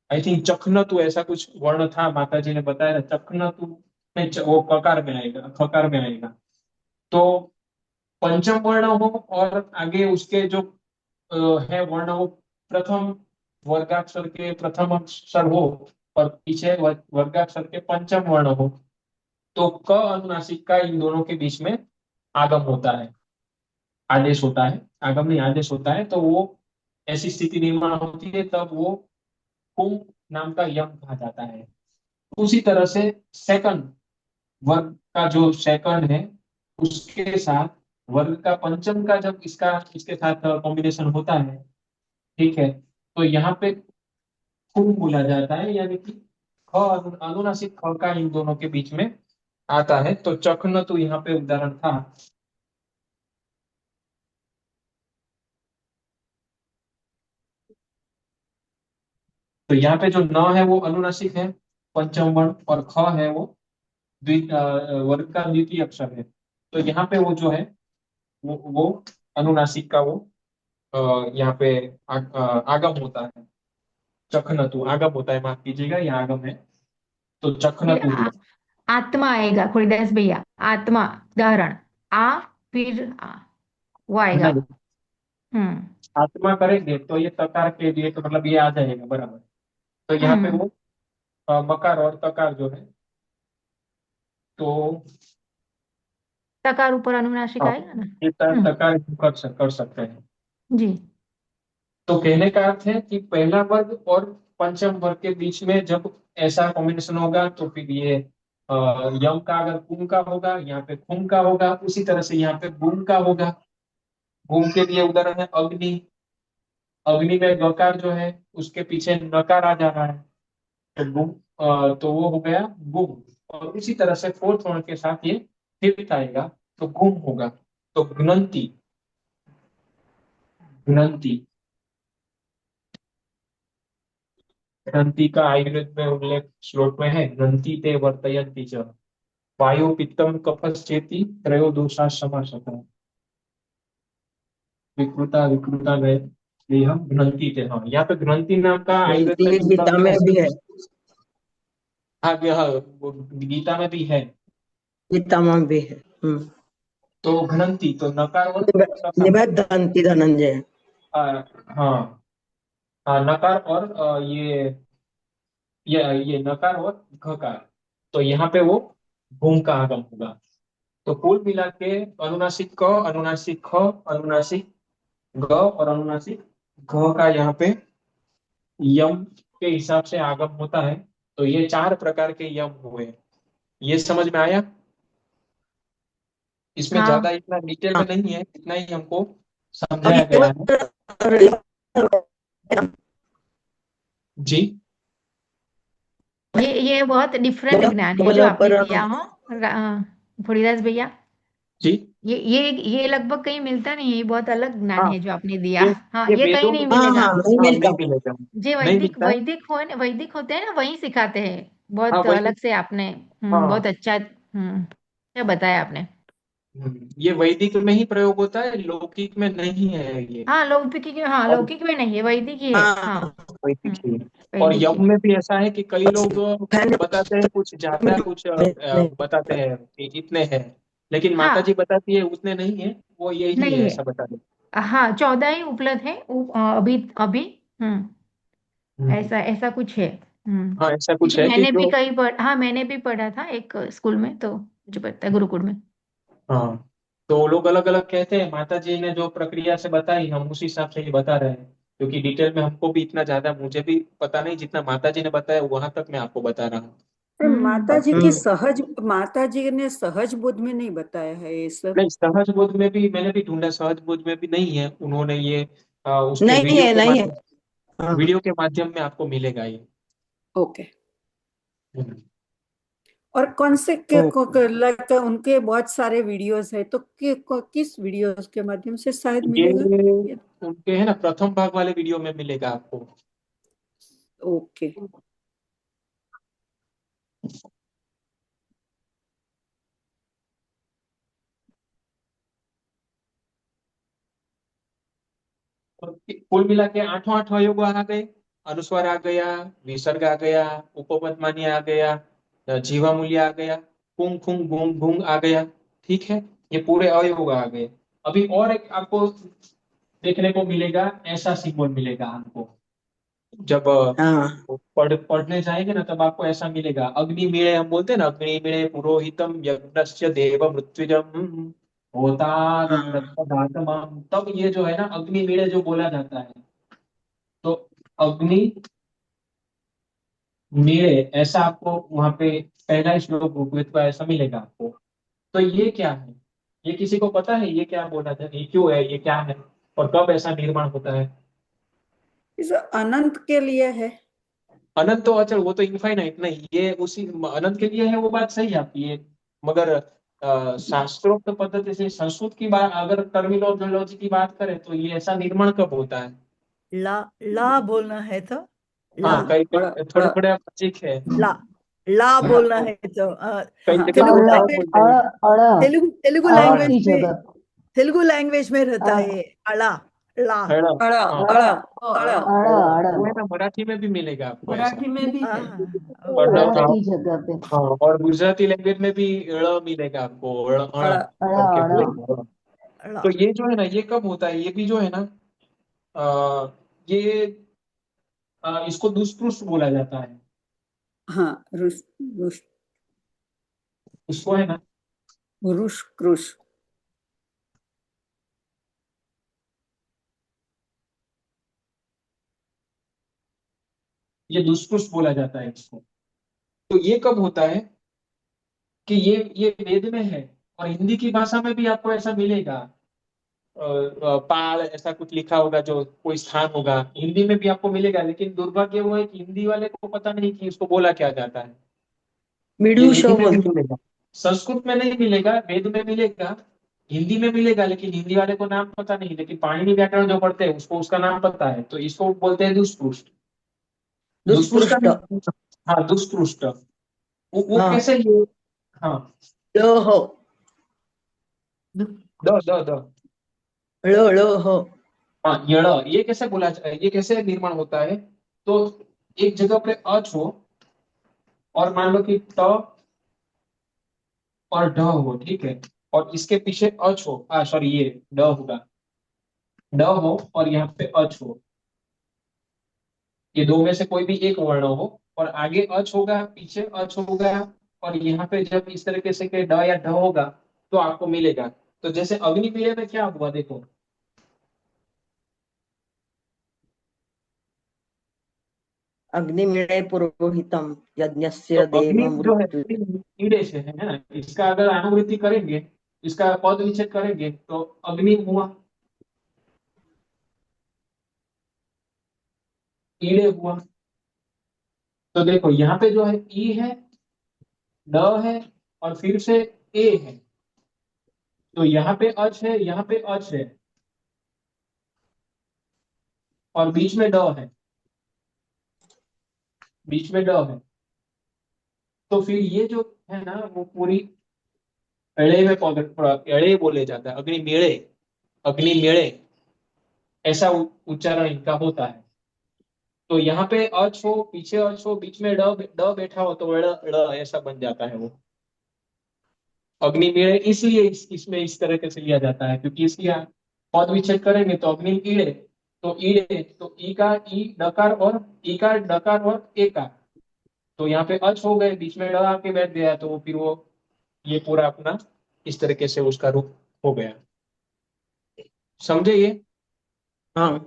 [SPEAKER 3] आई थिंक चखनतु ऐसा कुछ वर्ण था, माता जी ने बताया था चखनतु में वो ककार में आएगा, खकार में आएगा। तो पंचम वर्ण हो और आगे उसके जो है वर्ण हो प्रथम वर्गाक्षर के प्रथम अक्षर हो और पीछे वर्गाक्षर के पंचम वर्ण हो तो क अनुनासिक का इन दोनों के बीच में आगम होता है, आदेश होता है। आगम नहीं आदेश होता है। तो वो ऐसी स्थिति निर्माण होती है तब वो कुम नाम का यम कहा जाता है। उसी तरह से सेकंड वर्ग का जो सेकंड है उसके साथ वर्ग का पंचम का जब इसका इसके साथ कॉम्बिनेशन होता है, ठीक है, तो यहाँ पे कुम बोला जाता है, यानी कि ख अनुनासिक ख का इन दोनों के बीच में आता है। तो चखन तो यहाँ पे उदाहरण था। तो यहाँ पे जो न है वो अनुनासिक है पंचम वर्ण और ख है वो वर्ग का द्वितीय अक्षर है। तो यहाँ पे वो जो है वो अनुनासिक का वो यहाँ पे आगम होता है। चखनतु आगम होता है, माफ कीजिएगा, ये आगम है। तो
[SPEAKER 4] फिर
[SPEAKER 3] चखनतु हुआ।
[SPEAKER 4] आत्मा आएगा खोड़ीदास भैया, आत्मा उदाहरण आ फिर वो आएगा।
[SPEAKER 3] नहीं, आत्मा करेंगे तो ये तकार के लिए तो मतलब ये आ जाएगा बराबर। तो यहाँ पे वो मकार और तकार जो है तो
[SPEAKER 4] तकार ऊपर अनुनासिक
[SPEAKER 3] हाँ,
[SPEAKER 4] आएगा ना।
[SPEAKER 3] ये तकार कर सकते हैं।
[SPEAKER 4] जी
[SPEAKER 3] तो कहने का अर्थ है कि पहला वर्ग और पंचम वर्ग के बीच में जब ऐसा कॉम्बिनेशन होगा तो फिर ये यम का अगर कुम का होगा, यहाँ पे खुम का होगा, उसी तरह से यहाँ पे गुम का होगा। गुम के लिए उदाहरण है अग्नि। अग्नि में गकार जो है उसके पीछे नकार आ जा रहा है तो गुम, तो वो हो गया गुम। और उसी तरह से फोर्थ वर्ण के साथ ये फिफ्थ आएगा तो गुम होगा। तो घ्नन्ति, घ्नन्ति, घ्नन्ति का आयुर्वेद में उल्लेख श्लोक में है, घ्नन्ति ते वर्तयन्ति च वायु पित्तम कफश्चेति त्रयो दोषा समासतः विकृता विकृता में देहम घ्नन्ति थे। हाँ यहाँ पे घ्नन्ति नाम का आयुर्वेद में
[SPEAKER 7] ये
[SPEAKER 3] भी
[SPEAKER 7] गीता में भी है,
[SPEAKER 3] हाँ वो गीता में भी है।
[SPEAKER 7] गीता में भी है।
[SPEAKER 3] तो घ्नन्ति तो नकार और
[SPEAKER 7] निबद्धन्ति धनंजय।
[SPEAKER 3] हाँ नकार और ये नकार और घकार। तो यहाँ पे वो घूम का आगम होगा। तो कुल मिला के अनुनासिक क, अनुनासिक ख, अनुनासिक ग और अनुनासिक घ का यहाँ पे यम के हिसाब से आगम होता है। तो ये 4 प्रकार के यम हुए। ये समझ में आया? इसमें
[SPEAKER 4] हाँ
[SPEAKER 3] ज्यादा इतना डिटेल में नहीं है, इतना ही हमको समझाया गया है। जी
[SPEAKER 4] ये बहुत डिफरेंट ज्ञान है जो आपने दिया हो फरीदास भैया।
[SPEAKER 3] जी
[SPEAKER 4] ये लगभग कहीं मिलता नहीं है, ये बहुत अलग ज्ञान
[SPEAKER 3] हाँ,
[SPEAKER 4] है जो आपने दिया।
[SPEAKER 3] ये
[SPEAKER 4] हाँ,
[SPEAKER 3] ये
[SPEAKER 4] ये कहीं
[SPEAKER 3] वेदों
[SPEAKER 4] नहीं
[SPEAKER 3] में
[SPEAKER 7] हाँ
[SPEAKER 4] मिलेगा।
[SPEAKER 7] हाँ नहीं
[SPEAKER 3] हाँ
[SPEAKER 7] मिलता।
[SPEAKER 3] नहीं मिलेगा,
[SPEAKER 4] जो
[SPEAKER 3] नहीं
[SPEAKER 4] वैदिक
[SPEAKER 3] मिलता है।
[SPEAKER 4] वैदिक होते हैं ना, वहीं सिखाते हैं।
[SPEAKER 3] हाँ
[SPEAKER 4] बहुत
[SPEAKER 3] वही।
[SPEAKER 4] अलग से आपने
[SPEAKER 3] हाँ।
[SPEAKER 4] बहुत अच्छा क्या बताया आपने।
[SPEAKER 3] ये वैदिक में ही प्रयोग होता है, लौकिक में नहीं है ये।
[SPEAKER 4] हाँ,
[SPEAKER 3] और
[SPEAKER 4] लौकिक में नहीं है, वैदिक ही है। हाँ।
[SPEAKER 7] हाँ
[SPEAKER 3] वैदिक ही है। और
[SPEAKER 4] वैदिक ही
[SPEAKER 3] यज्ञ में भी ऐसा है कि कई लोग
[SPEAKER 7] फैमिली
[SPEAKER 3] बताते हैं कुछ ज्यादा, कुछ
[SPEAKER 7] नहीं।
[SPEAKER 3] बताते हैं कि इतने हैं, लेकिन माता जी
[SPEAKER 4] हाँ,
[SPEAKER 3] बताती है उतने नहीं है, वो यही
[SPEAKER 4] नहीं
[SPEAKER 3] है
[SPEAKER 4] है।
[SPEAKER 3] ऐसा बता दे।
[SPEAKER 4] हाँ, 14 ही उपलब्ध है अभी अभी। हम्म
[SPEAKER 3] हम्म।
[SPEAKER 4] ऐसा ऐसा कुछ है।
[SPEAKER 3] हाँ ऐसा कुछ
[SPEAKER 4] क्योंकि
[SPEAKER 3] है कि
[SPEAKER 4] मैंने भी
[SPEAKER 3] जो,
[SPEAKER 4] हाँ, मैंने भी पढ़ा था एक स्कूल में, तो मुझे पता है, गुरुकुल में।
[SPEAKER 3] हाँ तो लोग अलग अलग कहते हैं, माता जी ने जो प्रक्रिया से बताई हम उसी हिसाब से ही बता रहे हैं, क्योंकि डिटेल में हमको भी इतना ज्यादा मुझे भी पता नहीं, जितना माता जी ने बताया वहां तक मैं आपको बता रहा हूँ।
[SPEAKER 8] पर
[SPEAKER 4] हम्म
[SPEAKER 8] माता जी ने सहज बोध में नहीं बताया है ये सब।
[SPEAKER 3] नहीं, सहज बोध में भी मैंने भी ढूंढा, सहज बोध में भी नहीं है, उन्होंने ये उसके
[SPEAKER 7] नहीं है नहीं है। हाँ
[SPEAKER 3] वीडियो के माध्यम में आपको मिलेगा ये।
[SPEAKER 8] ओके।
[SPEAKER 3] हम्म।
[SPEAKER 8] और कौन से
[SPEAKER 7] ओके।
[SPEAKER 8] लाइक उनके बहुत सारे वीडियोस है, तो किस वीडियोस के माध्यम से शायद
[SPEAKER 3] ये
[SPEAKER 8] मिलेगा ये?
[SPEAKER 3] उनके है ना, प्रथम भाग वाले वीडियो में मिलेगा आपको।
[SPEAKER 8] ओके।
[SPEAKER 3] तो कुल मिला के आठों आठों योग आ गए, अनुस्वार आ गया, विसर्ग आ गया, उपपद मान्य आ गया, जीवा मूल्य आ गया, कुंग खुंग भूंग भूंग आ गया। ठीक है, ये पूरे अयोग आ गए। अभी और एक आपको देखने को मिलेगा, ऐसा सिंबल मिलेगा आपको जब
[SPEAKER 7] हाँ
[SPEAKER 3] पढ़ने जाएंगे ना, तब आपको ऐसा मिलेगा। अग्नि मीणे हम बोलते हैं ना, अग्नि मीणे पुरोहितम यज्ञस्य देव मृत्युजम
[SPEAKER 7] हाँ
[SPEAKER 3] होतारम, तब ये जो है ना अग्नि मीणे जो बोला जाता है, तो अग्नि मीणे ऐसा आपको वहां पे पहला श्लोक ऋग्वेद का ऐसा मिलेगा आपको। तो ये क्या है, ये किसी को पता है ये क्या बोला था, ये क्यों है, ये क्या है, और कब ऐसा निर्माण होता है?
[SPEAKER 8] इस अनंत के लिए है।
[SPEAKER 3] अनंत तो अचल, वो तो इनफाइनाइट नहीं, ये उसी अनंत के लिए है, वो बात सही है आपकी ये। मगर शास्त्रोक्त पद्धति से संस्कृत की बात, अगर टर्मिनोलॉजी की बात करें, तो ये ऐसा निर्माण कब होता है?
[SPEAKER 6] ला ला बोलना है तो ला
[SPEAKER 3] हाँ कई
[SPEAKER 8] अड़
[SPEAKER 3] कई
[SPEAKER 8] अड़
[SPEAKER 3] थोड़े थोड़े ठीक है।
[SPEAKER 6] ला ला
[SPEAKER 3] हाँ
[SPEAKER 6] बोलना
[SPEAKER 3] तो
[SPEAKER 6] है तो
[SPEAKER 3] कई
[SPEAKER 8] हाँ
[SPEAKER 3] जगह
[SPEAKER 6] तेलुगु
[SPEAKER 3] पे ड़
[SPEAKER 6] लैंग्वेज
[SPEAKER 3] बोलते हैं।
[SPEAKER 6] तेलुगु तेलुगु
[SPEAKER 3] हाँ
[SPEAKER 6] लैंग्वेज में तेलुगु लैंग्वेज में रहता है अला ला।
[SPEAKER 3] है ना।
[SPEAKER 8] अड़
[SPEAKER 3] हाँ
[SPEAKER 8] अड़ अड़
[SPEAKER 3] वो है ना, मराठी में भी मिलेगा आपको ऐसा।
[SPEAKER 8] मराठी में भी है।
[SPEAKER 3] और
[SPEAKER 6] ओके ओके।
[SPEAKER 3] हाँ, और गुजराती लैंग्वेज में भी ळ मिलेगा आपको,
[SPEAKER 8] अड़
[SPEAKER 3] करके बोलेंगे।
[SPEAKER 6] ला
[SPEAKER 3] तो ये जो है ना, ये कब होता है, ये भी जो है ना, ये इसको दुष्पुरुष बोला जाता है।
[SPEAKER 8] हाँ रुष रुष
[SPEAKER 3] इसको है ना,
[SPEAKER 8] रुष कृष।
[SPEAKER 3] ये दुष्पुरुष बोला जाता है इसको। तो ये कब होता है कि ये वेद में है, और हिंदी की भाषा में भी आपको ऐसा मिलेगा। पाल ऐसा कुछ लिखा होगा, जो कोई स्थान होगा, हिंदी में भी आपको मिलेगा, लेकिन दुर्भाग्य वो है कि हिंदी वाले को पता नहीं कि उसको बोला क्या जाता है। ये हिंदी
[SPEAKER 7] विदुषो
[SPEAKER 3] में भी
[SPEAKER 7] बोलते
[SPEAKER 3] मिलेगा, संस्कृत में नहीं मिलेगा, वेद में मिलेगा, हिंदी में मिलेगा, लेकिन हिंदी वाले को नाम पता नहीं, लेकिन पाणिनि व्याकरण जो पढ़ते हैं उसको उसका नाम पता है, तो इसको बोलते हैं दुष्पृष्ठ। दुष्पृष्ठ का
[SPEAKER 7] दुष्पृष्ट।
[SPEAKER 3] भी, हाँ दुष्पृष्ठ, वो
[SPEAKER 7] हाँ
[SPEAKER 3] कैसे ये, हाँ
[SPEAKER 7] लोहो
[SPEAKER 3] द द द
[SPEAKER 7] लो लोहो।
[SPEAKER 3] हाँ यण, ये कैसे बोला ये कैसे निर्माण होता है? तो एक जगह पे अच हो, और मान लो कि ट और ढ हो, ठीक है, और इसके पीछे अच हो, सॉरी ये ड होगा, ड हो और यहाँ पे अच हो, ये दो में से कोई भी एक वर्ण हो, और आगे अच होगा, पीछे अच होगा, और यहाँ पे जब इस तरीके से के ड या ढ होगा, तो आपको मिलेगा। तो जैसे अग्निवीर्य में क्या हुआ देखो,
[SPEAKER 7] अग्निमीळे पुरोहितम
[SPEAKER 3] तो
[SPEAKER 7] यज्ञस्य
[SPEAKER 3] अग्नि
[SPEAKER 7] देव
[SPEAKER 3] जो है
[SPEAKER 7] मृत्यु।
[SPEAKER 3] ईड़े से है ना, इसका अगर अनुवृत्ति करेंगे, इसका पद विच्छेद करेंगे, तो अग्नि हुआ, ईड़े हुआ। तो देखो यहाँ पे जो है ई है, ड है, और फिर से ए है, तो यहाँ पे अच है, यहाँ पे अच है, और बीच में ड है, बीच में ड है। तो फिर ये जो है ना वो पूरी एड़े में एड़े बोले जाता है, अग्निमेळे, अग्निमेळे, ऐसा उच्चारण इनका होता है। तो यहाँ पे अच हो, पीछे अच हो, बीच में ड ड बैठा हो तो ड़ ड़ ऐसा बन जाता है वो अग्निमेळे। इसलिए इसमें इस तरह से लिया जाता है क्योंकि इसकी पद विच्छेद करेंगे तो अग्नि ईड़े, तो ईड़े तो ई का ई डकार और ई का डकार और ए का, तो यहाँ पे अच हो गए, बीच में ड आके बैठ गया, तो फिर वो ये पूरा अपना इस तरीके से उसका रूप हो गया। समझे ये?
[SPEAKER 7] हाँ।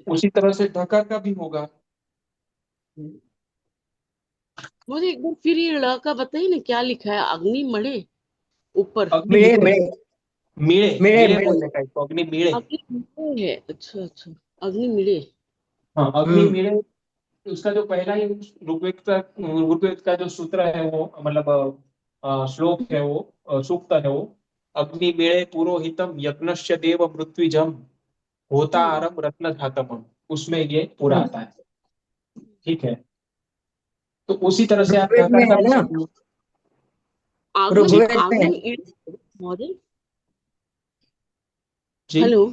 [SPEAKER 3] उसी तरह से ढकार का भी होगा।
[SPEAKER 5] मुझे एक बार फिर ये ळ का बताइए ना, क्या लिखा है? अग्निमणे ऊपर।
[SPEAKER 7] मिळे
[SPEAKER 3] अग्निमीळे,
[SPEAKER 7] मिळे
[SPEAKER 3] मीळे
[SPEAKER 7] मिळे
[SPEAKER 3] मीळे
[SPEAKER 7] मिळे
[SPEAKER 3] बोलने का इसको, अग्निमीळे।
[SPEAKER 5] अग्निमिळे है, अच्छा अच्छा, अग्निमिळे।
[SPEAKER 3] हाँ, अग्निमीळे, उसका जो पहला ही ऋग्वेद का जो सूत्र है वो मतलब श्लोक है वो, सूक्त है वो, अग्निमीळे पुरोहितम यज्ञस्य देव मृत्युजम होतारम रत्न धातम, उसमें ये पूरा आता है। ठीक है, तो उसी तरह से आप
[SPEAKER 7] ऋग्वेद में
[SPEAKER 3] ढकार का
[SPEAKER 7] है
[SPEAKER 3] भी
[SPEAKER 7] ना?
[SPEAKER 3] समझो।
[SPEAKER 7] ऋग्वेद में है।
[SPEAKER 5] आग्नेय महोदय,
[SPEAKER 3] जी
[SPEAKER 5] हेलो,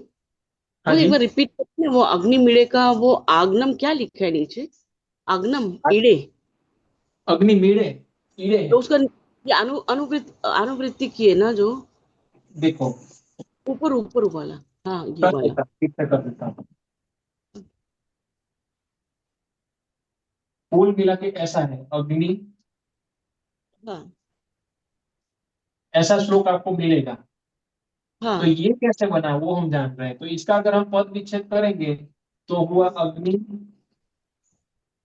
[SPEAKER 3] हाँ
[SPEAKER 5] वो एक
[SPEAKER 3] जी,
[SPEAKER 5] बार रिपीट करते हैं, वो अग्निमिळे का वो आग्नम क्या लिखा है नीचे? आग्नम इड़े,
[SPEAKER 3] अग्निमीळे ईड़े
[SPEAKER 5] तो
[SPEAKER 3] है।
[SPEAKER 5] उसका ये अनुवृत्ति की है ना, जो
[SPEAKER 3] देखो
[SPEAKER 5] ऊपर ऊपर वाला, हाँ ये
[SPEAKER 3] कर
[SPEAKER 5] वाला।
[SPEAKER 3] देता, ठीक से कर देता हूँ। कुल मिला के ऐसा है, अग्नि,
[SPEAKER 5] हाँ
[SPEAKER 3] ऐसा श्लोक आपको मिलेगा। तो
[SPEAKER 5] हाँ
[SPEAKER 3] ये कैसे बना वो हम जान रहे हैं, तो इसका अगर हम पद विच्छेद करेंगे तो हुआ अग्नि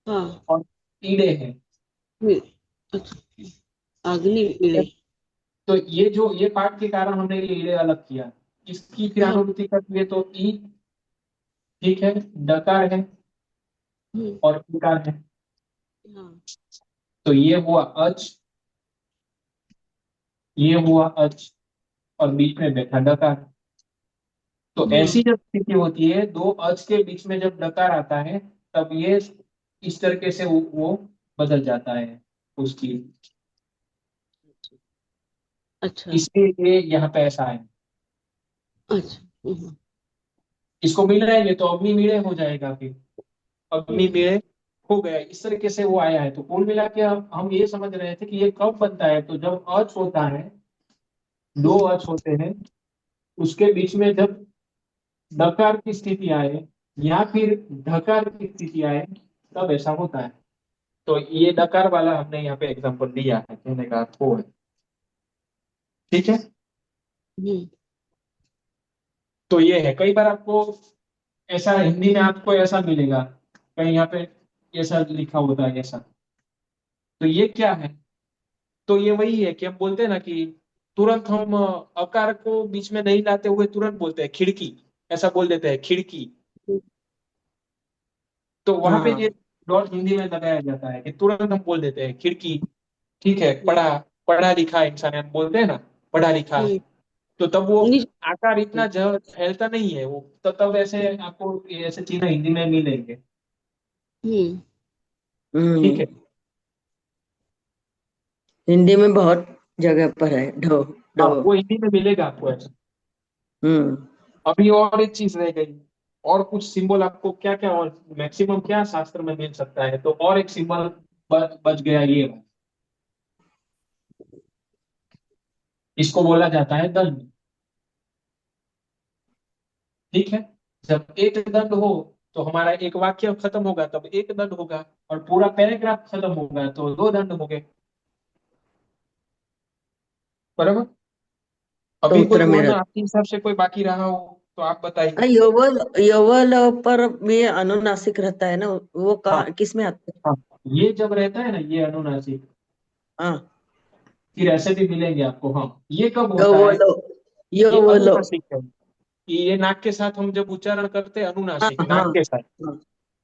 [SPEAKER 5] हाँ,
[SPEAKER 3] और ईड़े है।
[SPEAKER 5] अच्छा, अग्निमिळे।
[SPEAKER 3] तो ये जो ये पाठ के कारण हमने ये ईड़े अलग किया, इसकी फिर
[SPEAKER 5] हाँ
[SPEAKER 3] अनुवृत्ति कर दिए तो ई, ठीक है, डकार है
[SPEAKER 5] हम्म,
[SPEAKER 3] और इकार है,
[SPEAKER 5] हाँ
[SPEAKER 3] तो ये हुआ अच, ये हुआ अच, और बीच में बैठा डकार। तो ऐसी
[SPEAKER 5] हाँ
[SPEAKER 3] जब स्थिति होती है दो अच के बीच में जब डकार आता है, तब ये इस तरीके से वो बदल जाता है उसकी,
[SPEAKER 5] अच्छा
[SPEAKER 3] इसलिए ये यहाँ पे ऐसा है।
[SPEAKER 5] अच्छा,
[SPEAKER 3] इसको मिलाएंगे तो अग्निमीळे हो जाएगा, फिर अग्निमीळे हो गया, इस तरीके से वो आया है। तो कुल मिला के हम ये समझ रहे थे कि ये कब बनता है, तो जब अच होता है, दो अच होते हैं, उसके बीच में जब डकार की स्थिति आए या फिर ढकार की स्थिति आए, तब ऐसा होता है। तो ये डकार वाला हमने यहाँ पे एग्जांपल दिया है, कहने का अर्थ वो है। ठीक है,
[SPEAKER 5] हम्म,
[SPEAKER 3] तो ये है, कई बार आपको ऐसा हिंदी में आपको ऐसा मिलेगा, कहीं यहाँ पे ऐसा लिखा होता है ऐसा, तो ये क्या है? तो ये वही है कि हम बोलते हैं ना कि तुरंत हम अकार को बीच में नहीं लाते हुए तुरंत बोलते हैं खिड़की, ऐसा बोल देते हैं खिड़की, तो वहां पे
[SPEAKER 7] हाँ।
[SPEAKER 3] ये डॉट हिंदी में लगाया जाता है कि तुरंत हम बोल देते हैं खिड़की। ठीक है, पढ़ा, पढ़ा लिखा इंसान है, हम बोलते हैं ना पढ़ा लिखा,
[SPEAKER 5] हम्म,
[SPEAKER 3] तो तब वो
[SPEAKER 5] निज-
[SPEAKER 3] आकार इतना फैलता नहीं है वो, तो तब ऐसे आपको ऐसे चिन्ह हिंदी में मिलेंगे।
[SPEAKER 5] हम्म,
[SPEAKER 3] ठीक है,
[SPEAKER 7] हिंदी में बहुत जगह पर है ढो
[SPEAKER 3] हाँ
[SPEAKER 7] ढो।
[SPEAKER 3] वो हिंदी में मिलेगा आपको ऐसा।
[SPEAKER 7] हम्म।
[SPEAKER 3] अभी और एक चीज रह गई, और कुछ सिंबल आपको क्या क्या, और मैक्सिमम क्या शास्त्र में मिल सकता है, तो और एक सिंबल बच गया, ये वाला। इसको बोला जाता है दंड। ठीक है, जब एक दंड हो तो हमारा एक वाक्य खत्म होगा तब एक दंड होगा, और पूरा पैराग्राफ खत्म होगा तो दो दंड हो गए। बराबर?
[SPEAKER 7] तो
[SPEAKER 3] अभी कोई
[SPEAKER 7] उत्तर मेरा
[SPEAKER 3] बोलना आपके हिसाब से कोई बाकी रहा हो तो आप बताइए।
[SPEAKER 7] यवल यवल पर में अनुनासिक रहता है ना, वो
[SPEAKER 3] हाँ
[SPEAKER 7] किस में आता है?
[SPEAKER 3] हाँ, ये जब रहता है ना ये अनुनासिक,
[SPEAKER 7] हाँ।
[SPEAKER 3] फिर ऐसे भी मिलेंगे आपको। हाँ, ये कब होता है?
[SPEAKER 7] यवलो
[SPEAKER 3] ये
[SPEAKER 7] यवलो।
[SPEAKER 3] अनुनासिक है, कि ये नाक के साथ हम जब उच्चारण करते हैं
[SPEAKER 7] हाँ
[SPEAKER 3] अनुनासिक,
[SPEAKER 7] हाँ
[SPEAKER 3] नाक के साथ,
[SPEAKER 7] हाँ